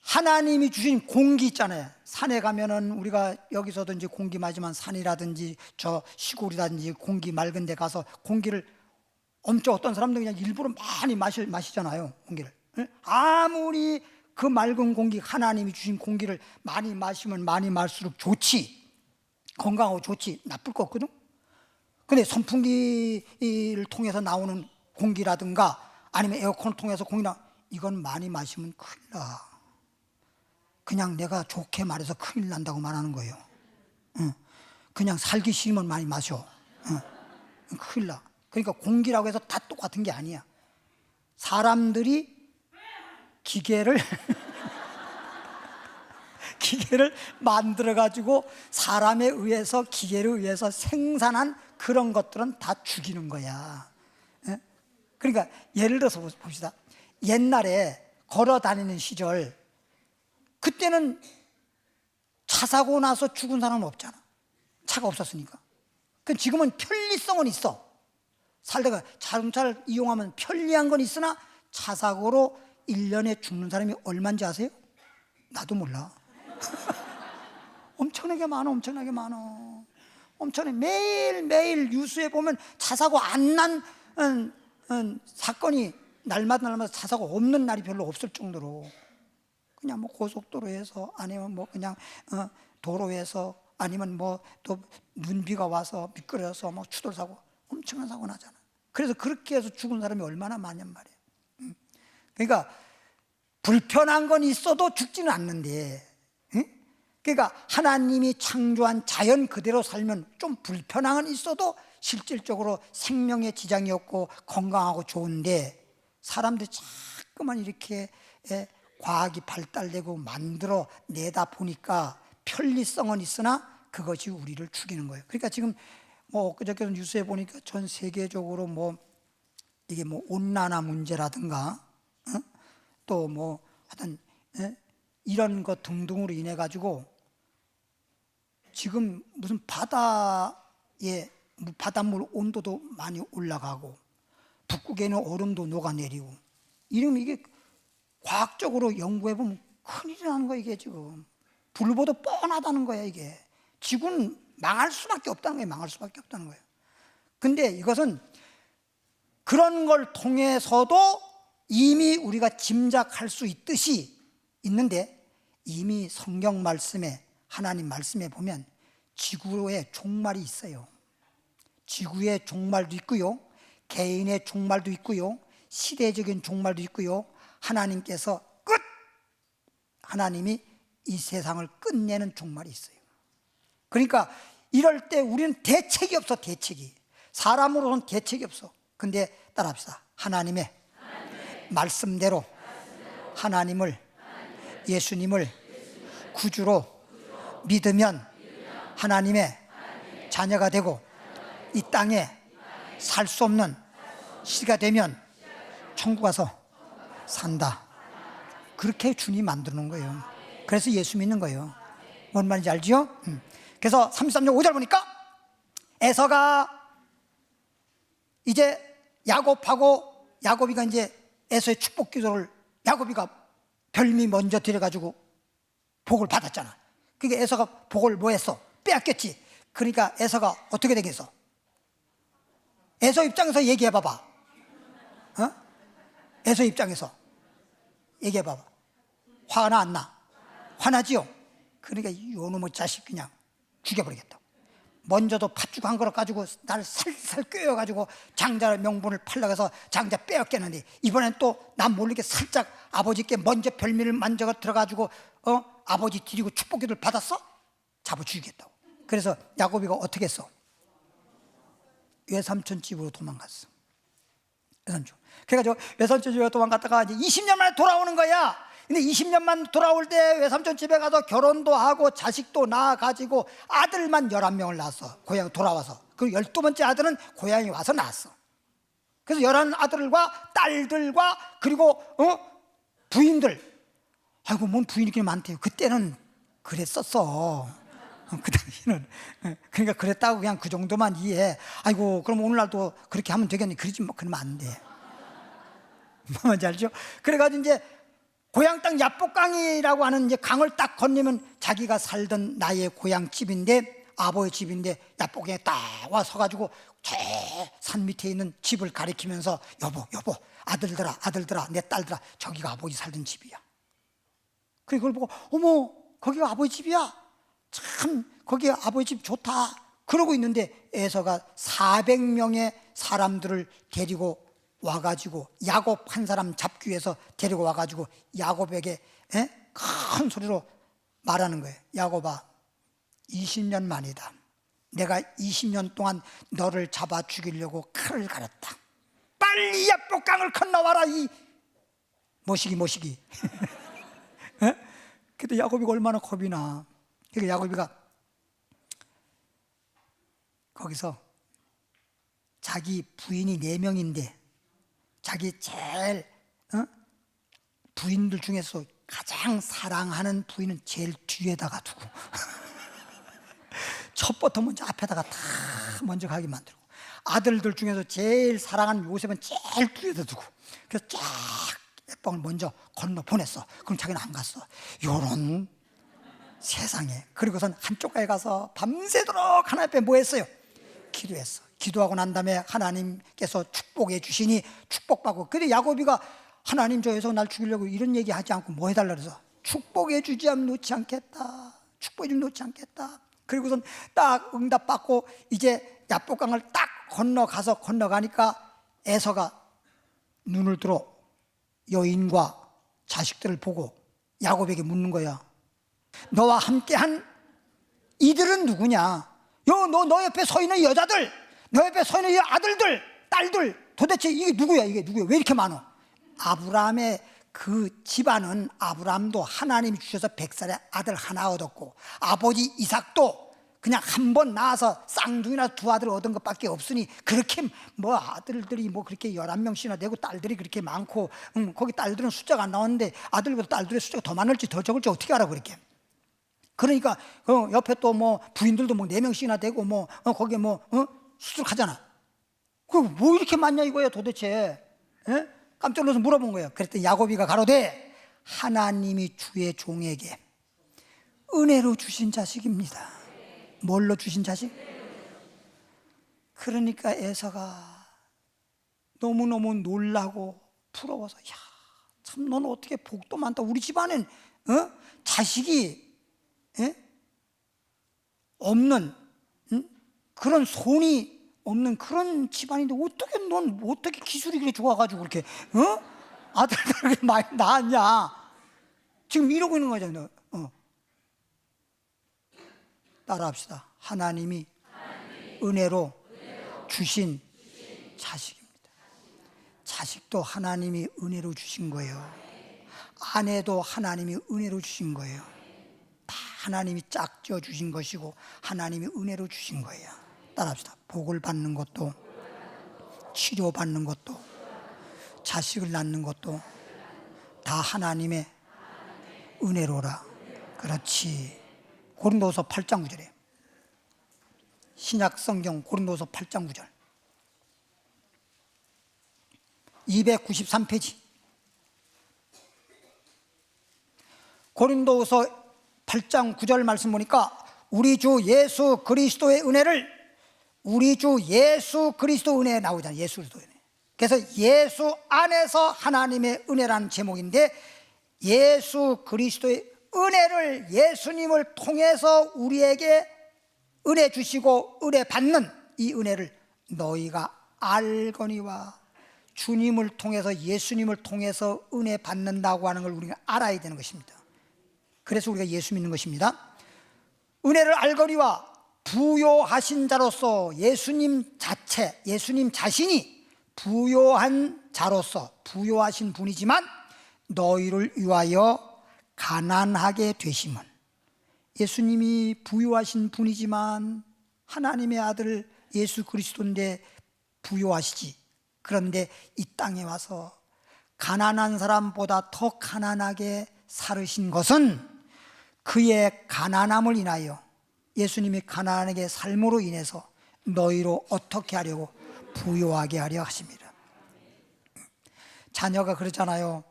하나님이 주신 공기 있잖아요. 산에 가면은 우리가 여기서도 이제 공기 마지만 산이라든지 저 시골이라든지 공기 맑은 데 가서 공기를 엄청 어떤 사람들은 그냥 일부러 많이 마시잖아요. 공기를. 아무리 그 맑은 공기, 하나님이 주신 공기를 많이 마시면 많이 마실수록 좋지. 건강하고 좋지. 나쁠 거 없거든. 근데 선풍기를 통해서 나오는 공기라든가 아니면 에어컨을 통해서 공기나, 이건 많이 마시면 큰일 나. 그냥 내가 좋게 말해서 큰일 난다고 말하는 거예요. 그냥 살기 싫으면 많이 마셔. 큰일 나. 그러니까 공기라고 해서 다 똑같은 게 아니야. 사람들이 기계를 만들어 가지고 사람에 의해서, 기계를 의해서 생산한 그런 것들은 다 죽이는 거야. 그러니까 예를 들어서 봅시다. 옛날에 걸어 다니는 시절, 그때는 차 사고 나서 죽은 사람은 없잖아. 차가 없었으니까. 지금은 편리성은 있어. 살다가 자동차를 이용하면 편리한 건 있으나 차 사고로 1년에 죽는 사람이 얼마인지 아세요? 나도 몰라. 엄청나게 많아. 엄청나게 매일 뉴스에 보면 차 사고 안 난 사건이 날마다 차 사고 없는 날이 별로 없을 정도로, 그냥 뭐 고속도로에서 아니면 뭐 그냥 도로에서 아니면 뭐 또 눈비가 와서 미끄러져서 뭐 추돌 사고, 엄청난 사고 나잖아. 그래서 그렇게 해서 죽은 사람이 얼마나 많냔 말이에요. 그러니까 불편한 건 있어도 죽지는 않는데, 그러니까 하나님이 창조한 자연 그대로 살면 좀 불편한 건 있어도 실질적으로 생명에 지장이 없고 건강하고 좋은데, 사람들이 자꾸만 이렇게 과학이 발달되고 만들어 내다 보니까 편리성은 있으나 그것이 우리를 죽이는 거예요. 그러니까 지금 뭐 그저께 뉴스에 보니까 전 세계적으로 뭐 이게 뭐 온난화 문제라든가 또 뭐 하여튼 이런 것 등등으로 인해 가지고 지금 무슨 바닷물 온도도 많이 올라가고 북극에는 얼음도 녹아내리고, 이러면 이게 과학적으로 연구해 보면 큰일이 나는 거야. 이게 지금 불보도 뻔하다는 거야. 이게 지구는 망할 수밖에 없다는 거예요. 망할 수밖에 없다는 거예요. 근데 이것은 그런 걸 통해서도 이미 우리가 짐작할 수 있는데, 이미 성경 말씀에, 하나님 말씀에 보면 지구의 종말이 있어요. 지구의 종말도 있고요, 개인의 종말도 있고요, 시대적인 종말도 있고요. 하나님께서 하나님이 이 세상을 끝내는 종말이 있어요. 그러니까 이럴 때 우리는 대책이 없어. 대책이, 사람으로는 대책이 없어. 근데 따라합시다. 하나님의 말씀대로 하나님을, 예수님을 구주로 믿으면 하나님의 자녀가 되고 이 땅에 살 수 없는 시가 되면 천국 가서 산다. 그렇게 주님이 만들어 놓은 거예요. 그래서 예수 믿는 거예요. 뭔 말인지 알지요? 그래서 33절 5절 보니까 에서가 이제 야곱이가 이제 에서의 축복 기도를 야곱이가 별미 먼저 드려가지고 복을 받았잖아. 그러니까 에서가 복을 뭐 했어? 빼앗겼지. 그러니까 에서가 어떻게 되겠어? 에서 입장에서 얘기해 봐봐. 에서 입장에서 얘기해 봐봐. 화나 안 나? 화나지요? 그러니까 요놈의 자식 그냥 죽여버리겠다. 먼저도 팥죽 한 그릇 가지고 날 살살 꿰어가지고 장자 명분을 팔려고 해서 장자 빼앗겼는데, 이번엔 또 난 모르게 살짝 아버지께 먼저 별미를 만져 들어가지고 아버지 드리고 축복기도를 받았어? 잡아 죽이겠다고. 그래서 야곱이가 어떻게 했어? 외삼촌 집으로 도망갔어. 외삼촌. 그래가지고 외삼촌 집에 도망갔다가 이제 20년 만에 돌아오는 거야. 근데 20년만 돌아올 때 외삼촌 집에 가서 결혼도 하고 자식도 낳아가지고 아들만 11명을 낳았어. 고향 돌아와서. 그리고 12번째 아들은 고향에 와서 낳았어. 그래서 11아들과 딸들과 그리고 부인들. 아이고 뭔 부인이 그렇게 많대요. 그때는 그랬었어. 그 당시는. 그러니까 그랬다고 그냥 그 정도만 이해해. 아이고 그럼 오늘날도 그렇게 하면 되겠니? 그러지 뭐, 그러면 안 돼. 뭔지 알죠? 그래가지고 이제 고향 땅 야복강이라고 하는 이제 강을 딱 건너면 자기가 살던 나의 고향 집인데, 아버지 집인데, 야복강에 딱 와 서가지고 저 산 밑에 있는 집을 가리키면서 여보 아들들아 내 딸들아, 저기가 아버지 살던 집이야. 그걸 보고 어머 거기가 아버지 집이야, 참 거기 아버지 집 좋다 그러고 있는데, 에서가 400명의 사람들을 데리고 와가지고 야곱 한 사람 잡기 위해서 데리고 와가지고 야곱에게 큰 소리로 말하는 거예요. 야곱아, 20년 만이다. 내가 20년 동안 너를 잡아 죽이려고 칼을 갈았다. 빨리 야복강을 건너와라 이 모시기. 근데 야곱이가 얼마나 겁이 나. 그러니까 야곱이가 거기서 자기 부인이 4명인데 자기 제일 부인들 중에서 가장 사랑하는 부인은 제일 뒤에다가 두고 첫부터 먼저 앞에다가 다 먼저 가게 만들고, 아들들 중에서 제일 사랑하는 요셉은 제일 뒤에다 두고, 그래서 쫙 예방을 먼저 건너 보냈어. 그럼 자기는 안 갔어. 요런 세상에. 그리고선 한쪽 가에 가서 밤새도록 하나님 앞에 뭐 했어요? 기도했어. 기도하고 난 다음에 하나님께서 축복해 주시니 축복받고. 근데 야곱이가 하나님 저에서 날 죽이려고 이런 얘기 하지 않고 뭐 해달라 그래서 축복해 주지 않으면 놓지 않겠다. 축복해 주면 놓지 않겠다. 그리고선 딱 응답받고 이제 야복강을 딱 건너가니까 에서가 눈을 들어 여인과 자식들을 보고 야곱에게 묻는 거야. 너와 함께한 이들은 누구냐? 너 옆에 서 있는 여자들, 너 옆에 서 있는 아들들, 딸들, 도대체 이게 누구야? 왜 이렇게 많어? 아브라함의 그 집안은, 아브라함도 하나님이 주셔서 100살의 아들 하나 얻었고, 아버지 이삭도 그냥 한 번 낳아서 쌍둥이나 2아들 얻은 것밖에 없으니, 그렇게 뭐 아들들이 뭐 그렇게 11명씩이나 되고 딸들이 그렇게 많고, 거기 딸들은 숫자가 안 나오는데 아들보다 딸들의 숫자가 더 많을지 더 적을지 어떻게 알아 그렇게. 그러니까 옆에 또 뭐 부인들도 뭐 4명씩이나 되고 뭐 거기에 뭐 수두룩하잖아. 그럼 뭐 이렇게 많냐 이거야 도대체. 깜짝 놀라서 물어본 거예요. 그랬더니 야곱이가 가로되 하나님이 주의 종에게 은혜로 주신 자식입니다. 뭘로 주신 자식? 그러니까 에서가 너무너무 놀라고 부러워서, 야, 참 너는 어떻게 복도 많다. 우리 집안엔 자식이 없는 그런 손이 없는 그런 집안인데 어떻게 기술이 그렇게 좋아가지고 그렇게 아들들 그렇게 많이 낳았냐. 지금 이러고 있는 거잖아요. 따라합시다. 하나님이 은혜로 주신 자식입니다. 자식도 하나님이 은혜로 주신 거예요. 아내도 하나님이 은혜로 주신 거예요. 다 하나님이 짝지어 주신 것이고 하나님이 은혜로 주신 거예요. 따라합시다. 복을 받는 것도, 치료받는 것도, 자식을 낳는 것도 다 하나님의 은혜로라. 그렇지. 고린도서 8장 9절에 신약 성경 고린도서 8장 9절. 293페이지. 고린도후서 8장 9절 말씀 보니까 우리 주 예수 그리스도의 은혜를, 우리 주 예수 그리스도 은혜 나오잖아요. 예수 그리스도 은혜. 그래서 예수 안에서 하나님의 은혜라는 제목인데, 예수 그리스도의 은혜를, 예수님을 통해서 우리에게 은혜 주시고 은혜 받는 이 은혜를 너희가 알거니와, 주님을 통해서, 예수님을 통해서 은혜 받는다고 하는 걸 우리가 알아야 되는 것입니다. 그래서 우리가 예수 믿는 것입니다. 은혜를 알거니와 부요하신 자로서, 예수님 자체, 예수님 자신이 부요한 자로서, 부요하신 분이지만 너희를 위하여 가난하게 되심은, 예수님이 부요하신 분이지만 하나님의 아들 예수 그리스도인데 부요하시지. 그런데 이 땅에 와서 가난한 사람보다 더 가난하게 살으신 것은 그의 가난함을 인하여, 예수님이 가난하게 삶으로 인해서 너희로 어떻게 하려고? 부요하게 하려 하십니다. 자녀가 그러잖아요.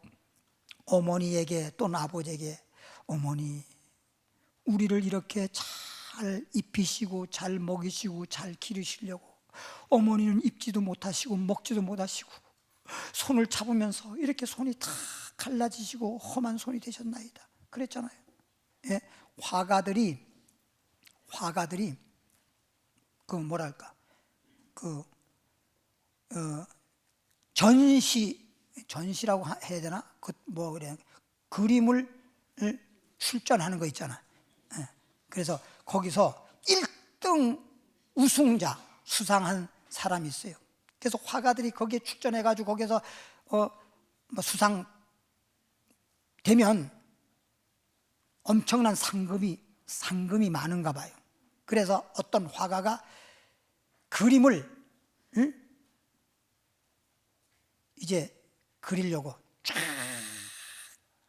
어머니에게 또는 아버지에게, 어머니, 우리를 이렇게 잘 입히시고 잘 먹이시고 잘 기르시려고 어머니는 입지도 못하시고 먹지도 못하시고 손을 잡으면서 이렇게 손이 다 갈라지시고 험한 손이 되셨나이다 그랬잖아요. 예? 화가들이 그 뭐랄까, 그 전시라고 해야 되나? 그 뭐 그래, 그림을 출전하는 거 있잖아. 예. 그래서 거기서 1등 우승자 수상한 사람이 있어요. 그래서 화가들이 거기에 출전해가지고 거기서 뭐 수상 되면 엄청난 상금이 많은가 봐요. 그래서 어떤 화가가 그림을 이제 그리려고 쫙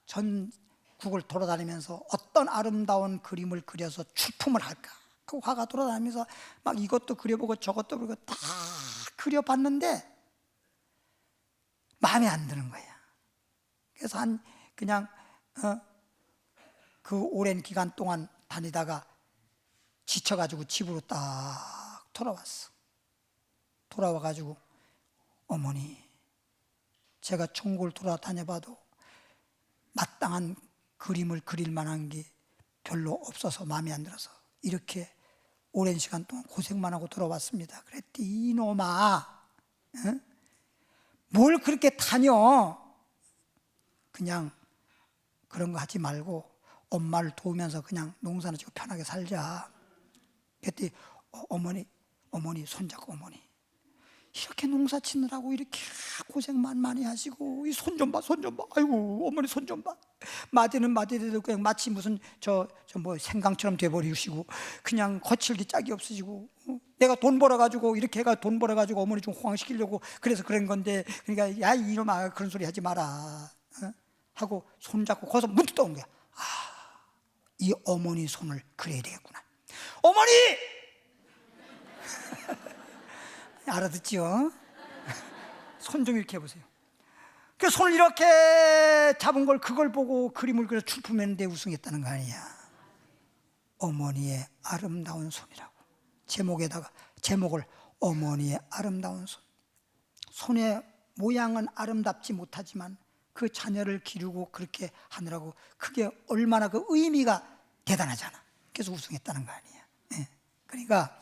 전국을 돌아다니면서 어떤 아름다운 그림을 그려서 출품을 할까 그 화가 돌아다니면서 막 이것도 그려보고 저것도 그리고 다 그려봤는데 마음에 안 드는 거야. 그래서 그냥 그 오랜 기간 동안 다니다가 지쳐가지고 집으로 딱 돌아왔어. 돌아와가지고, 어머니, 제가 천국을 돌아다녀봐도 마땅한 그림을 그릴 만한 게 별로 없어서 마음에 안 들어서 이렇게 오랜 시간 동안 고생만 하고 돌아왔습니다. 그랬더니, 이놈아, 응? 뭘 그렇게 다녀? 그냥 그런 거 하지 말고 엄마를 도우면서 그냥 농사나 짓고 편하게 살자. 그랬더니 어머니 손잡고, 어머니, 이렇게 농사 짓느라고 이렇게 고생만 많이 하시고 이 손 좀 봐, 아이고 어머니 손 좀 봐. 마디는 마디대로 그냥 마치 무슨 뭐 생강처럼 돼버리시고 그냥 거칠기 짝이 없으시고, 내가 돈 벌어가지고 이렇게 해가 돈 벌어가지고 어머니 좀 호강시키려고 그래서 그런 건데, 그러니까 야 이놈아 그런 소리 하지 마라 하고 손잡고 거기서 문득 떠온 거야. 이 어머니 손을 그려야 되겠구나. 어머니! 알아듣지요? 손 좀 이렇게 해보세요. 그 손을 이렇게 잡은 걸, 그걸 보고 그림을 그려 출품했는데 우승했다는 거 아니야. 어머니의 아름다운 손이라고 제목을 어머니의 아름다운 손. 손의 모양은 아름답지 못하지만 그 자녀를 기르고 그렇게 하느라고 그게 얼마나 그 의미가 대단하잖아. 그래서 우승했다는 거 아니야. 예. 그러니까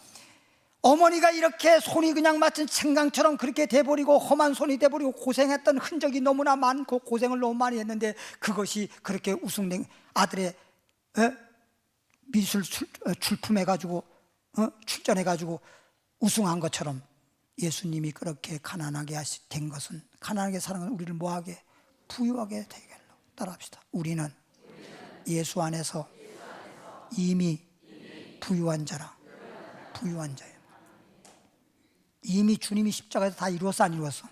어머니가 이렇게 손이 그냥 마치 생강처럼 그렇게 돼버리고 험한 손이 돼버리고 고생했던 흔적이 너무나 많고 고생을 너무 많이 했는데 그것이 그렇게 우승된 아들의 미술 출품해가지고 출전해가지고 우승한 것처럼 예수님이 그렇게 가난하게 된 것은, 가난하게 사는 우리를 뭐하게? 부유하게 되게 하려고. 따라합시다. 우리는 예수 안에서 이미 부유한 자라. 부유한 자예요. 이미 주님이 십자가에서 다 이루었어, 안 이루었어?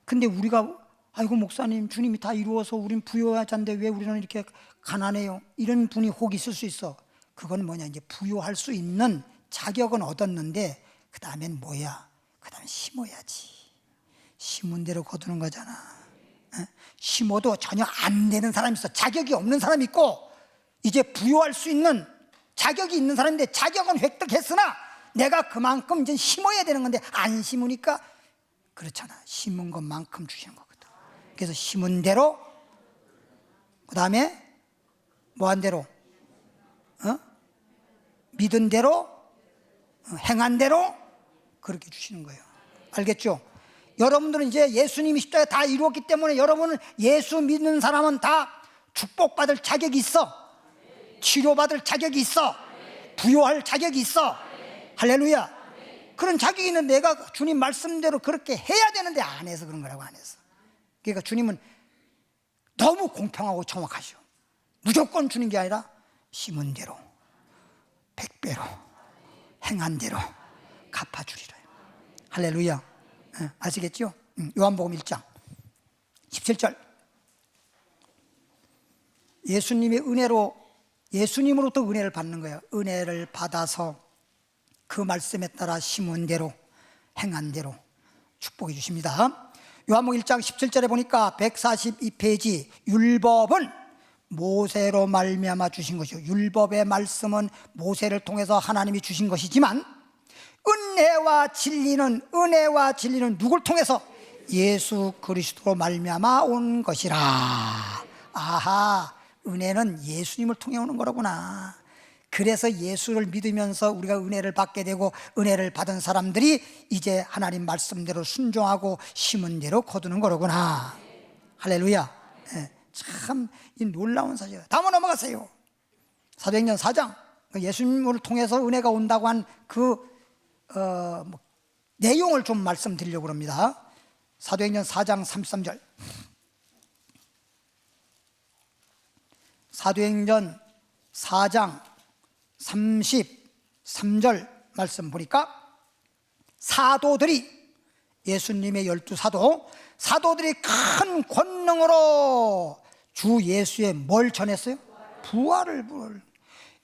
근데 우리가 아이고 목사님 주님이 다 이루어서 우린 부유한 자인데 왜 우리는 이렇게 가난해요? 이런 분이 혹 있을 수 있어. 그건 뭐냐, 이제 부유할 수 있는 자격은 얻었는데 그 다음엔 뭐야? 그 다음에 심어야지. 심은 대로 거두는 거잖아. 심어도 전혀 안 되는 사람이 있어. 자격이 없는 사람이 있고, 이제 부여할 수 있는 자격이 있는 사람인데 자격은 획득했으나 내가 그만큼 이제 심어야 되는 건데 안 심으니까 그렇잖아. 심은 것만큼 주시는 거거든. 그래서 심은 대로, 그 다음에 뭐한 대로, 믿은 대로, 행한 대로 그렇게 주시는 거예요. 알겠죠? 여러분들은 이제 예수님이 십자가에 다 이루었기 때문에 여러분은 예수 믿는 사람은 다 축복받을 자격이 있어. 치료받을 자격이 있어. 부여할 자격이 있어. 할렐루야. 그런 자격이 있는데 내가 주님 말씀대로 그렇게 해야 되는데 안 해서 그런 거라고. 안 해서. 그러니까 주님은 너무 공평하고 정확하셔. 무조건 주는 게 아니라 심은 대로 100배로 행한 대로 갚아주리라. 할렐루야. 아시겠죠? 요한복음 1장 17절. 예수님의 은혜로, 예수님으로부터 은혜를 받는 거예요. 은혜를 받아서 그 말씀에 따라 심은 대로 행한 대로 축복해 주십니다. 요한복음 1장 17절에 보니까 142페이지, 율법은 모세로 말미암아 주신 것이요, 율법의 말씀은 모세를 통해서 하나님이 주신 것이지만 은혜와 진리는 누굴 통해서? 예수 그리스도로 말미암아 온 것이라. 아하, 은혜는 예수님을 통해 오는 거로구나. 그래서 예수를 믿으면서 우리가 은혜를 받게 되고, 은혜를 받은 사람들이 이제 하나님 말씀대로 순종하고 심은 대로 거두는 거로구나. 할렐루야. 참 이 놀라운 사실이에요. 다음으로 넘어가세요. 사도행전 4장, 예수님을 통해서 은혜가 온다고 한 내용을 좀 말씀드리려고 합니다. 사도행전 4장 33절. 사도행전 4장 33절 말씀 보니까, 사도들이, 예수님의 12사도, 사도들이 큰 권능으로 주 예수의 뭘 전했어요? 부활을.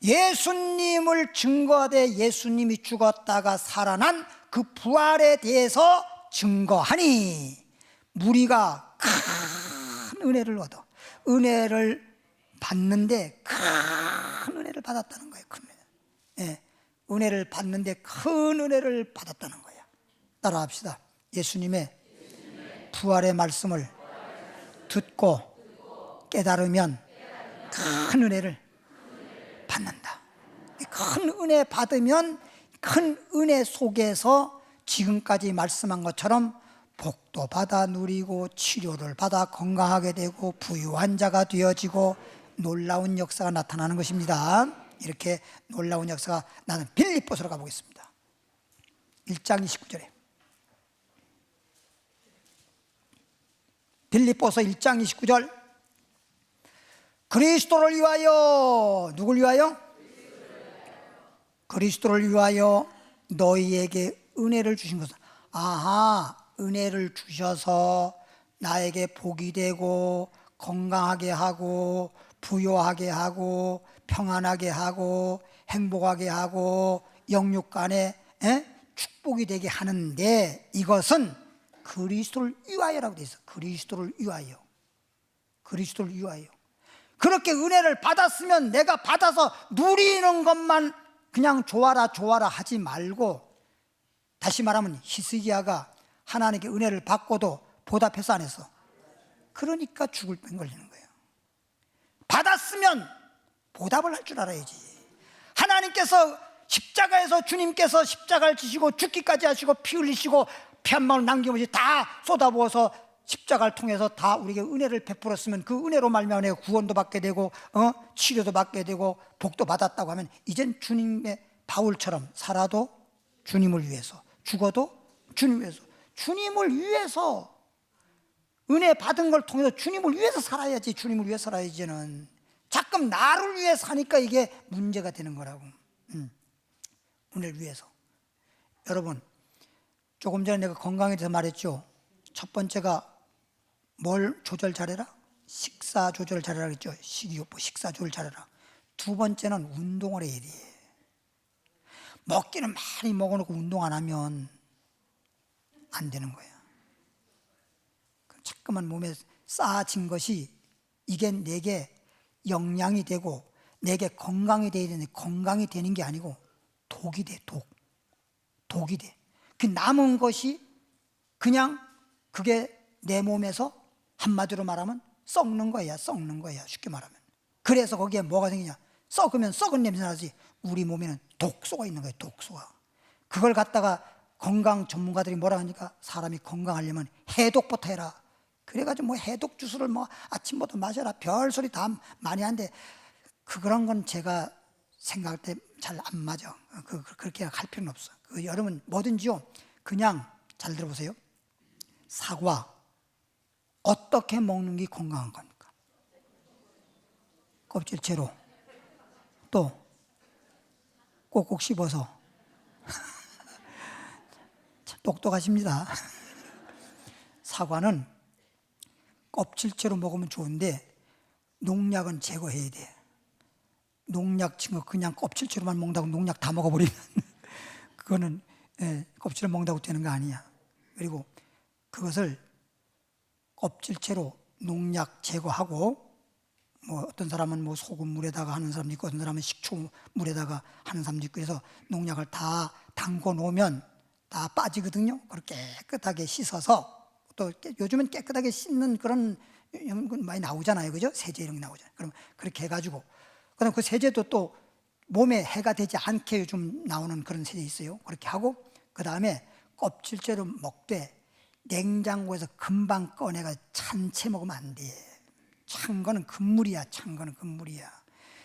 예수님을 증거하되 예수님이 죽었다가 살아난 그 부활에 대해서 증거하니 무리가 큰 은혜를 얻어. 은혜를 받는데 큰 은혜를 받았다는 거예요. 큰 은혜. 은혜를 받는데 큰 은혜를 받았다는 거예요. 따라합시다. 예수님의 부활의 말씀을 듣고 깨달으면 큰 은혜를 받는다. 큰 은혜 받으면 큰 은혜 속에서 지금까지 말씀한 것처럼 복도 받아 누리고 치료를 받아 건강하게 되고 부유한 자가 되어지고 놀라운 역사가 나타나는 것입니다. 이렇게 놀라운 역사가 나는 빌립보서로 가보겠습니다. 1장 29절에 빌립보서 1장 29절. 그리스도를 위하여, 누굴 위하여? 그리스도를 위하여 너희에게 은혜를 주신 것은, 아하, 은혜를 주셔서 나에게 복이 되고 건강하게 하고 부유하게 하고 평안하게 하고 행복하게 하고 영육간에 축복이 되게 하는데, 이것은 그리스도를 위하여라고 되어 있어. 그리스도를 위하여. 그리스도를 위하여. 그렇게 은혜를 받았으면 내가 받아서 누리는 것만 그냥 좋아라 하지 말고, 다시 말하면 히스기야가 하나님께 은혜를 받고도 보답해서 안 했어. 그러니까 죽을 병 걸리는 거예요. 받았으면 보답을 할 줄 알아야지. 하나님께서 십자가에서, 주님께서 십자가를 지시고 죽기까지 하시고 피 흘리시고 피 한 방울 남김없이 다 쏟아부어서 십자가를 통해서 다 우리에게 은혜를 베풀었으면, 그 은혜로 말미암아 내가 구원도 받게 되고 치료도 받게 되고 복도 받았다고 하면, 이젠 주님의 바울처럼 살아도 주님을 위해서, 죽어도 주님을 위해서, 주님을 위해서 은혜 받은 걸 통해서 주님을 위해서 살아야지. 주님을 위해서 살아야지는 자꾸 나를 위해 사니까 이게 문제가 되는 거라고. 은혜를 위해서. 여러분, 조금 전에 내가 건강에 대해서 말했죠. 첫 번째가 뭘 조절 잘해라? 식사 조절 잘해라 그랬죠. 식이요법, 식사 조절 잘해라. 두 번째는 운동을 해야 돼. 먹기는 많이 먹어놓고 운동 안 하면 안 되는 거야. 자꾸만 몸에 쌓아진 것이 이게 내게 영양이 되고 내게 건강이 돼야 되는데 건강이 되는 게 아니고 독이 돼. 독이 돼. 그 남은 것이 그냥 그게 내 몸에서 한마디로 말하면 썩는 거야. 쉽게 말하면. 그래서 거기에 뭐가 생기냐? 썩으면 썩은 냄새 나지. 우리 몸에는 독소가 있는 거예요. 독소가. 그걸 갖다가 건강 전문가들이 뭐라 하니까 사람이 건강하려면 해독부터 해라. 그래가지고 뭐 해독 주스를 뭐 아침부터 마셔라. 별소리 다 많이 하는데 그런 건 제가 생각할 때 잘 안 맞아. 그렇게 할 필요는 없어. 여러분 뭐든지요. 그냥 잘 들어보세요. 사과 어떻게 먹는 게 건강한 겁니까? 껍질째로. 또 꼭꼭 씹어서. 똑똑하십니다. 사과는 껍질째로 먹으면 좋은데 농약은 제거해야 돼. 농약 친 거 그냥 껍질째로만 먹는다고 농약 다 먹어버리면 그거는 껍질을 먹는다고 되는 거 아니야. 그리고 그것을 껍질째로 농약 제거하고 뭐 어떤 사람은 뭐 소금물에다가 하는 사람도 있고 어떤 사람은 식초물에다가 하는 사람도 있고 그래서 농약을 다 담궈 놓으면 다 빠지거든요. 그걸 깨끗하게 씻어서 또 요즘은 깨끗하게 씻는 그런 많이 나오잖아요. 그죠? 세제 이런 게 나오잖아요. 그럼 그렇게 해가지고 그다음 그 세제도 또 몸에 해가 되지 않게 요즘 나오는 그런 세제 있어요. 그렇게 하고 그 다음에 껍질째로 먹되 냉장고에서 금방 꺼내가 찬채 먹으면 안 돼. 찬 거는 금물이야.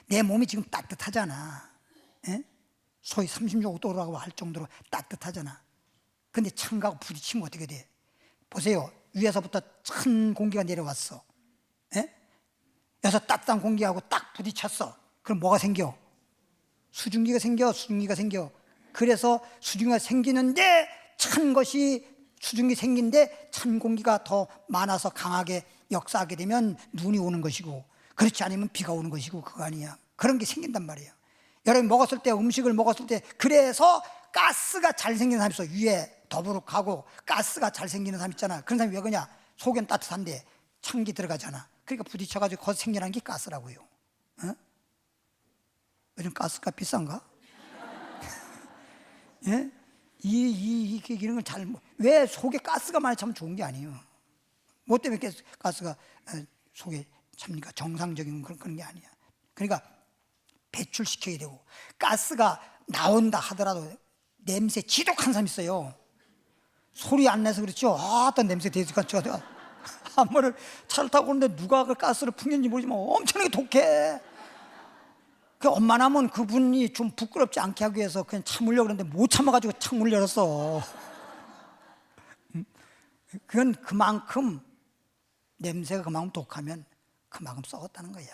내 몸이 지금 따뜻하잖아. 소위 36도라고 할 정도로 따뜻하잖아. 근데 찬 거하고 부딪히면 어떻게 돼? 보세요. 위에서부터 찬 공기가 내려왔어. 여기서 따뜻한 공기하고 딱 부딪혔어. 그럼 뭐가 생겨? 수증기가 생겨. 그래서 수증기가 생기는데 찬 것이 수증기 생긴데 찬 공기가 더 많아서 강하게 역사하게 되면 눈이 오는 것이고 그렇지 않으면 비가 오는 것이고 그거 아니야. 그런 게 생긴단 말이에요. 여러분 음식을 먹었을 때 그래서 가스가 잘 생기는 사람이 있어. 위에 더부룩하고 가스가 잘 생기는 사람 있잖아. 그런 사람이 왜 그러냐? 속은 따뜻한데 찬기 들어가잖아. 그러니까 부딪혀가지고 거기서 생겨나는 게 가스라고요. 요즘 가스가 비싼가? 예? 이런 걸 왜 속에 가스가 많이 차면 좋은 게 아니에요. 뭐 때문에 가스가 속에 찹니까? 정상적인 그런 게 아니야. 그러니까 배출시켜야 되고 가스가 나온다 하더라도 냄새 지독한 사람 있어요. 소리 안 내서 그렇죠. 어떤 냄새 되니까 한 번을 차를 타고 오는데 누가 그 가스를 풍겼는지 모르지만 엄청나게 독해. 그 엄마나면 그분이 좀 부끄럽지 않게 하기 위해서 그냥 참으려고 그랬는데 못 참아가지고 창문을 열었어. 그건 그만큼 냄새가 그만큼 독하면 그만큼 썩었다는 거야.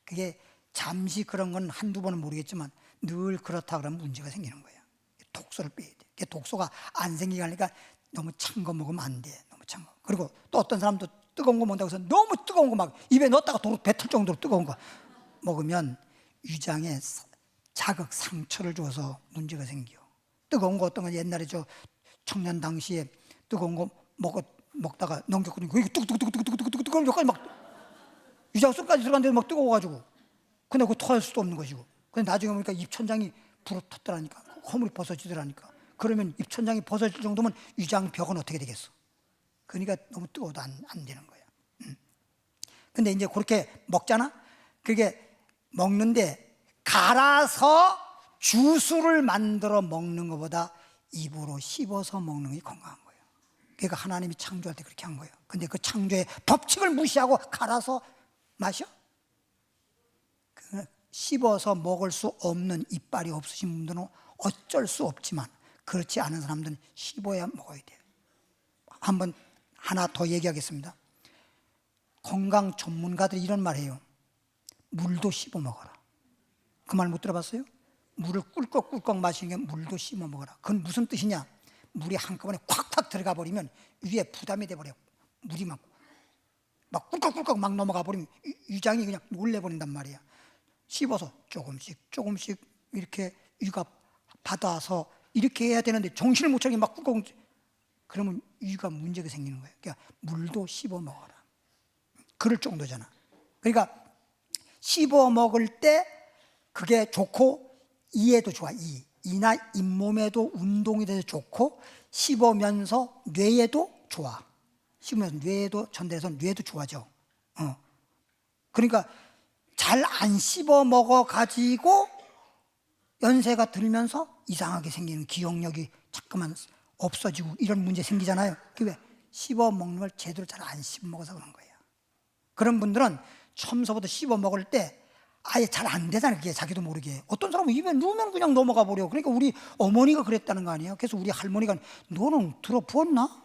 그게 잠시 그런 건 한두 번은 모르겠지만 늘 그렇다 그러면 문제가 생기는 거야. 독소를 빼야 돼. 독소가 안 생기게 하니까 너무 찬 거 먹으면 안 돼. 너무 찬 거. 그리고 또 어떤 사람도 뜨거운 거 먹는다고 해서 너무 뜨거운 거 막 입에 넣었다가 도로 뱉을 정도로 뜨거운 거 먹으면 위장에 자극 상처를 줘서 문제가 생겨. 뜨거운 거 어떤 건 옛날에 저 청년 당시에 뜨거운 거 먹다가 넘겼거든요. 이게 뚝뚝뚝뚝뚝뚝뚝뚝 여기까지 막 위장속까지 들어갔는데 막 뜨거워가지고. 근데 그거 토할 수도 없는 것이고. 근데 나중에 보니까 입천장이 불어탔더라니까. 허물이 벗어지더라니까. 그러면 입천장이 벗어질 정도면 위장벽은 어떻게 되겠어? 그러니까 너무 뜨거워도 안 되는 거야. 근데 이제 그렇게 먹잖아? 그게 먹는데 갈아서 주스를 만들어 먹는 것보다 입으로 씹어서 먹는 게 건강한 거예요. 그러니까 하나님이 창조할 때 그렇게 한 거예요. 근데 그 창조의 법칙을 무시하고 갈아서 마셔? 씹어서 먹을 수 없는 이빨이 없으신 분들은 어쩔 수 없지만 그렇지 않은 사람들은 씹어야 먹어야 돼요. 한번 하나 더 얘기하겠습니다. 건강 전문가들이 이런 말 해요. 물도 씹어 먹어라. 그 말 못 들어봤어요? 물을 꿀꺽꿀꺽 마시는 게 물도 씹어 먹어라. 그건 무슨 뜻이냐? 물이 한꺼번에 콱콱 들어가 버리면 위에 부담이 돼버려요. 물이 막 꿀꺽꿀꺽 막 넘어가 버리면 위장이 그냥 놀래버린단 말이야. 씹어서 조금씩 이렇게 위가 받아서 이렇게 해야 되는데 정신을 못 차리게 막 꿀꺽 그러면 위가 문제가 생기는 거예요. 그러니까 물도 씹어 먹어라. 그럴 정도잖아. 그러니까 씹어 먹을 때 그게 좋고 이에도 좋아. 이나 잇몸에도 운동이 돼서 좋고 씹으면서 뇌에도 좋아. 씹으면 뇌에도 전달해서 뇌도 좋아져. 그러니까 잘 안 씹어 먹어 가지고 연세가 들면서 이상하게 생기는 기억력이 자꾸만 없어지고 이런 문제 생기잖아요. 그게 왜? 씹어 먹는 걸 제대로 잘 안 씹어 먹어서 그런 거예요. 그런 분들은 처음서부터 씹어 먹을 때 아예 잘 안 되잖아요. 그게 자기도 모르게. 어떤 사람은 입에 넣으면 그냥 넘어가 버려. 그러니까 우리 어머니가 그랬다는 거 아니에요. 그래서 우리 할머니가 너는 들어부었나?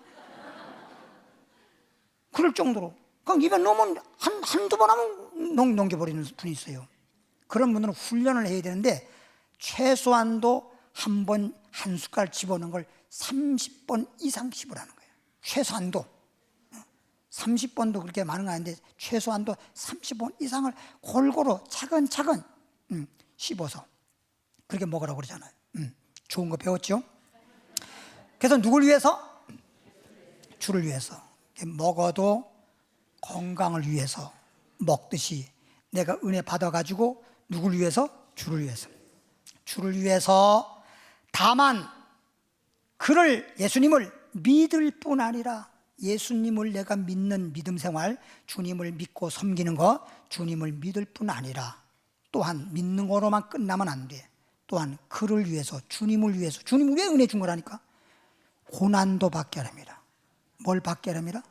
그럴 정도로. 그냥 입에 넣으면 한두 번 하면 넘겨버리는 분이 있어요. 그런 분들은 훈련을 해야 되는데 최소한도 한 번 한 숟갈 집어넣은 걸 30번 이상 씹으라는 거예요. 최소한도 30번도 그렇게 많은 거 아닌데 최소한도 30번 이상을 골고루 차근차근 씹어서 그렇게 먹으라고 그러잖아요. 좋은 거 배웠죠? 그래서 누굴 위해서? 주를 위해서. 먹어도 건강을 위해서 먹듯이 내가 은혜 받아가지고 누굴 위해서? 주를 위해서. 주를 위해서 다만 그를 예수님을 믿을 뿐 아니라 예수님을 내가 믿는 믿음 생활, 주님을 믿고 섬기는 것, 주님을 믿을 뿐 아니라 또한 믿는 거로만 끝나면 안 돼. 또한 그를 위해서, 주님을 위해서. 주님을 왜 은혜 준 거라니까? 고난도 받게 하랍니다. 뭘 받게 하랍니다?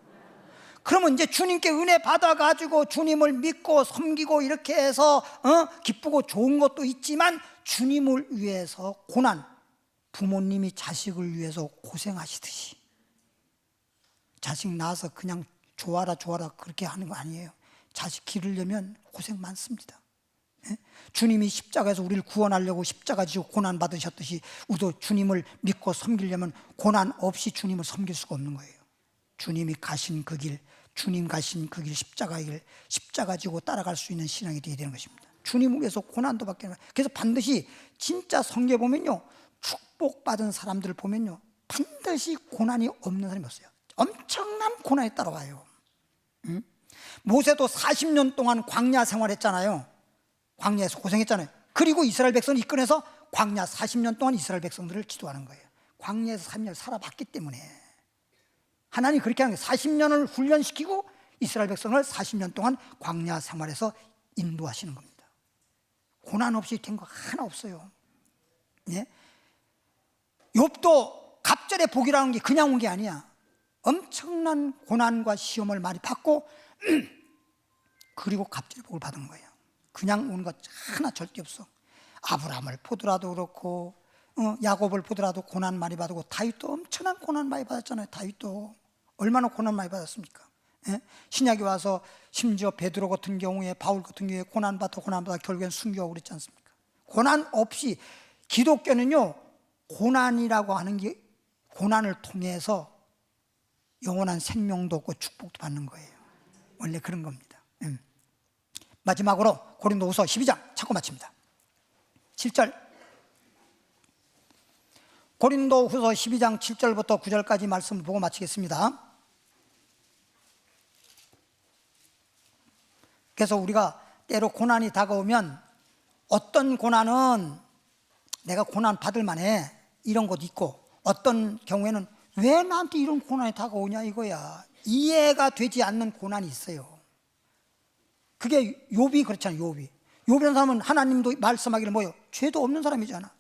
그러면 이제 주님께 은혜 받아가지고 주님을 믿고 섬기고 이렇게 해서 기쁘고 좋은 것도 있지만 주님을 위해서 고난, 부모님이 자식을 위해서 고생하시듯이 자식 낳아서 그냥 좋아라 그렇게 하는 거 아니에요. 자식 기르려면 고생 많습니다. 주님이 십자가에서 우리를 구원하려고 십자가 지고 고난 받으셨듯이 우리도 주님을 믿고 섬기려면 고난 없이 주님을 섬길 수가 없는 거예요. 주님이 가신 그 길, 주님 가신 그 길, 십자가의 길, 십자가 지고 따라갈 수 있는 신앙이 되어야 되는 것입니다. 주님을 위해서 고난도 받게 하는 거예요. 그래서 반드시 진짜 성경에 보면요, 축복받은 사람들을 보면요, 반드시 고난이 없는 사람이 없어요. 엄청난 고난이 따라와요. 모세도 40년 동안 광야 생활했잖아요. 광야에서 고생했잖아요. 그리고 이스라엘 백성을 이끌어서 광야 40년 동안 이스라엘 백성들을 지도하는 거예요. 광야에서 3년을 살아봤기 때문에 하나님이 그렇게 하는 거예요. 40년을 훈련시키고 이스라엘 백성을 40년 동안 광야 생활에서 인도하시는 겁니다. 고난 없이 된 거 하나 없어요. 예? 욥도 갑절의 복이라는 게 그냥 온 게 아니야. 엄청난 고난과 시험을 많이 받고 그리고 갑절의 복을 받은 거예요. 그냥 온 것 하나 절대 없어. 아브라함을 보더라도 그렇고 야곱을 보더라도 고난 많이 받고 다윗도 엄청난 고난 많이 받았잖아요. 다윗도 얼마나 고난 많이 받았습니까? 예? 신약에 와서 심지어 베드로 같은 경우에 바울 같은 경우에 고난받아 결국엔 순교하고 그랬지 않습니까? 고난 없이 기독교는요, 고난이라고 하는 게 고난을 통해서 영원한 생명도 없고 축복도 받는 거예요. 원래 그런 겁니다. 마지막으로 고린도후서 12장 찾고 마칩니다. 7절. 고린도후서 12장 7절부터 9절까지 말씀을 보고 마치겠습니다. 그래서 우리가 때로 고난이 다가오면 어떤 고난은 내가 고난 받을 만해 이런 것도 있고 어떤 경우에는 왜 나한테 이런 고난이 다가오냐 이거야. 이해가 되지 않는 고난이 있어요. 그게 욥이 그렇잖아요. 욥이라는 사람은 하나님도 말씀하기를 뭐예요? 죄도 없는 사람이잖아.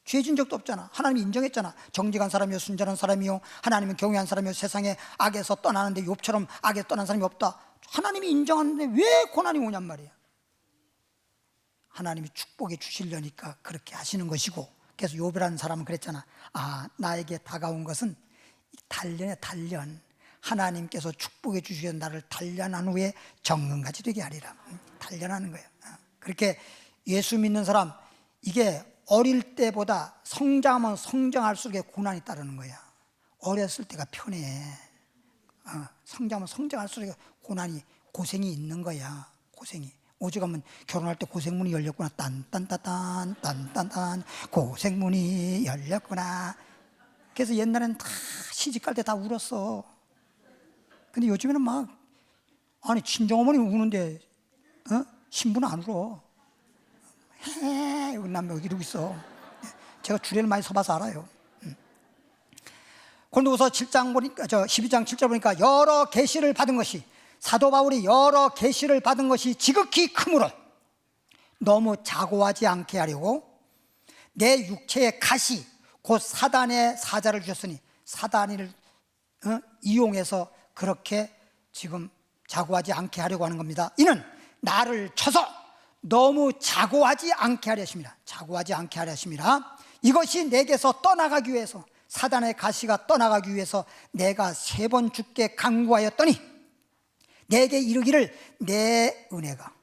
죄진 적도 없잖아. 하나님이 인정했잖아. 정직한 사람이요, 순전한 사람이요, 하나님은 경외한 사람이요, 세상에 악에서 떠나는데 욥처럼 악에서 떠난 사람이 없다. 하나님이 인정하는데 왜 고난이 오냔 말이야. 하나님이 축복해 주시려니까 그렇게 하시는 것이고, 그래서 욥이라는 사람은 그랬잖아. 나에게 다가온 것은 단련이야, 단련. 하나님께서 축복해 주시어 나를 단련한 후에 정금같이 되게 하리라. 단련하는 거예요. 그렇게 예수 믿는 사람, 이게 어릴 때보다 성장하면 성장할수록 고난이 따르는 거야. 어렸을 때가 편해. 성장하면 성장할수록 고생이 있는 거야. 고생이. 오죽하면 결혼할 때 고생문이 열렸구나. 딴딴따딴 딴딴딴 고생문이 열렸구나. 그래서 옛날에는 다 시집 갈 때 다 울었어. 근데 요즘에는 막, 아니 친정어머니 우는데 신부는 안 울어. 헤 우리 남편 이러고 있어. 제가 주례를 많이 서봐서 알아요. 고린도후서 7장 보니까 12장 7절 보니까 여러 계시를 받은 것이, 사도 바울이 여러 계시를 받은 것이 지극히 크므로 너무 자고하지 않게 하려고 내 육체의 가시 곧 사단의 사자를 주셨으니, 사단을 이용해서 그렇게 지금 자고하지 않게 하려고 하는 겁니다. 이는 나를 쳐서 너무 자고하지 않게 하려 하십니다. 자고하지 않게 하려 하십니다. 이것이 내게서 떠나가기 위해서, 사단의 가시가 떠나가기 위해서 내가 3번 주께 간구하였더니 내게 이르기를 내 은혜가,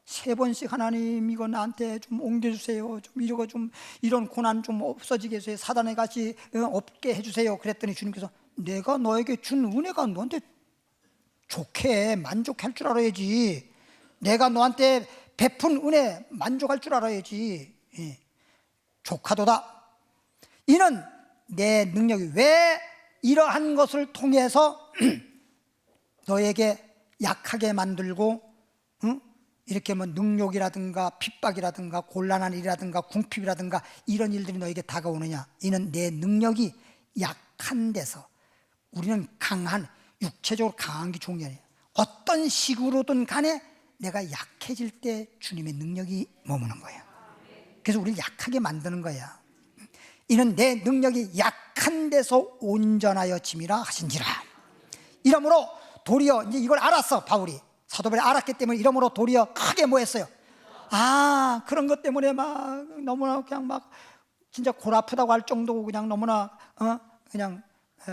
3번씩 하나님 이거 나한테 좀 옮겨주세요, 좀 이러고 좀 이런 고난 좀 없어지게 해주세요, 사단의 가시 없게 해주세요. 그랬더니 주님께서 내가 너에게 준 은혜가 너한테 좋게 만족할 줄 알아야지. 내가 너한테 베푼 은혜 만족할 줄 알아야지. 조카도다. 이는 내 능력이, 왜 이러한 것을 통해서 너에게 약하게 만들고 이렇게 뭐 능욕이라든가 핍박이라든가 곤란한 일이라든가 궁핍이라든가 이런 일들이 너에게 다가오느냐. 이는 내 능력이 약한 데서, 우리는 강한, 육체적으로 강한 게 좋은 게 아니에요. 어떤 식으로든 간에 내가 약해질 때 주님의 능력이 머무는 거예요. 그래서 우리를 약하게 만드는 거야. 이는 내 능력이 약한 데서 온전하여 짐이라 하신지라. 이러므로 도리어, 이제 이걸 알았어 바울이, 사도 바울이 알았기 때문에 이러므로 도리어 크게 뭐 했어요? 아, 그런 것 때문에 막 너무나 그냥 막 진짜 골 아프다고 할 정도고 그냥 너무나 그냥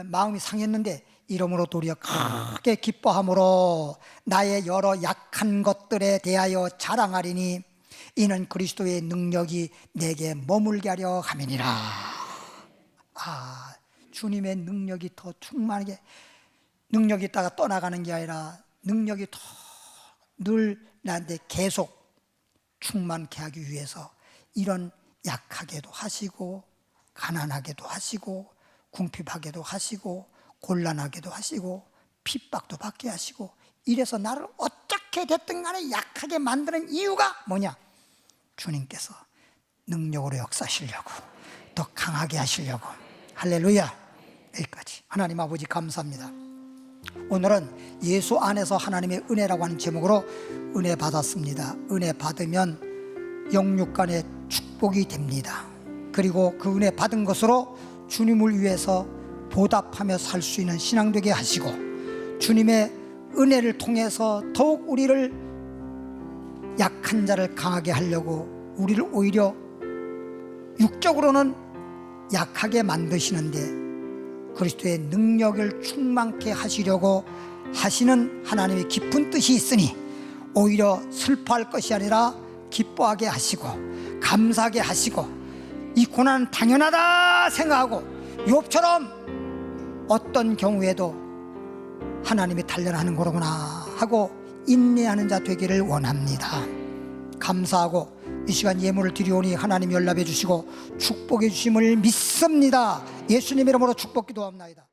마음이 상했는데, 이러므로 도리어 크게 기뻐함으로 나의 여러 약한 것들에 대하여 자랑하리니 이는 그리스도의 능력이 내게 머물게 하려 함이니라. 아, 주님의 능력이 더 충만하게, 능력이 있다가 떠나가는 게 아니라 능력이 더 늘 나한테 계속 충만케 하기 위해서 이런 약하게도 하시고 가난하게도 하시고 궁핍하게도 하시고 곤란하게도 하시고 핍박도 받게 하시고, 이래서 나를 어떻게 됐든 간에 약하게 만드는 이유가 뭐냐? 주님께서 능력으로 역사하시려고, 더 강하게 하시려고. 할렐루야. 여기까지. 하나님 아버지 감사합니다. 오늘은 예수 안에서 하나님의 은혜라고 하는 제목으로 은혜 받았습니다. 은혜 받으면 영육간의 축복이 됩니다. 그리고 그 은혜 받은 것으로 주님을 위해서 보답하며 살 수 있는 신앙 되게 하시고, 주님의 은혜를 통해서 더욱 우리를, 약한 자를 강하게 하려고 우리를 오히려 육적으로는 약하게 만드시는데 그리스도의 능력을 충만케 하시려고 하시는 하나님의 깊은 뜻이 있으니 오히려 슬퍼할 것이 아니라 기뻐하게 하시고 감사하게 하시고, 이 고난은 당연하다 생각하고 욥처럼 어떤 경우에도 하나님이 단련하는 거로구나 하고 인내하는 자 되기를 원합니다. 감사하고 이 시간 예물을 드리오니 하나님 연락해 주시고 축복해 주심을 믿습니다. 예수님 이름으로 축복 기도합니다.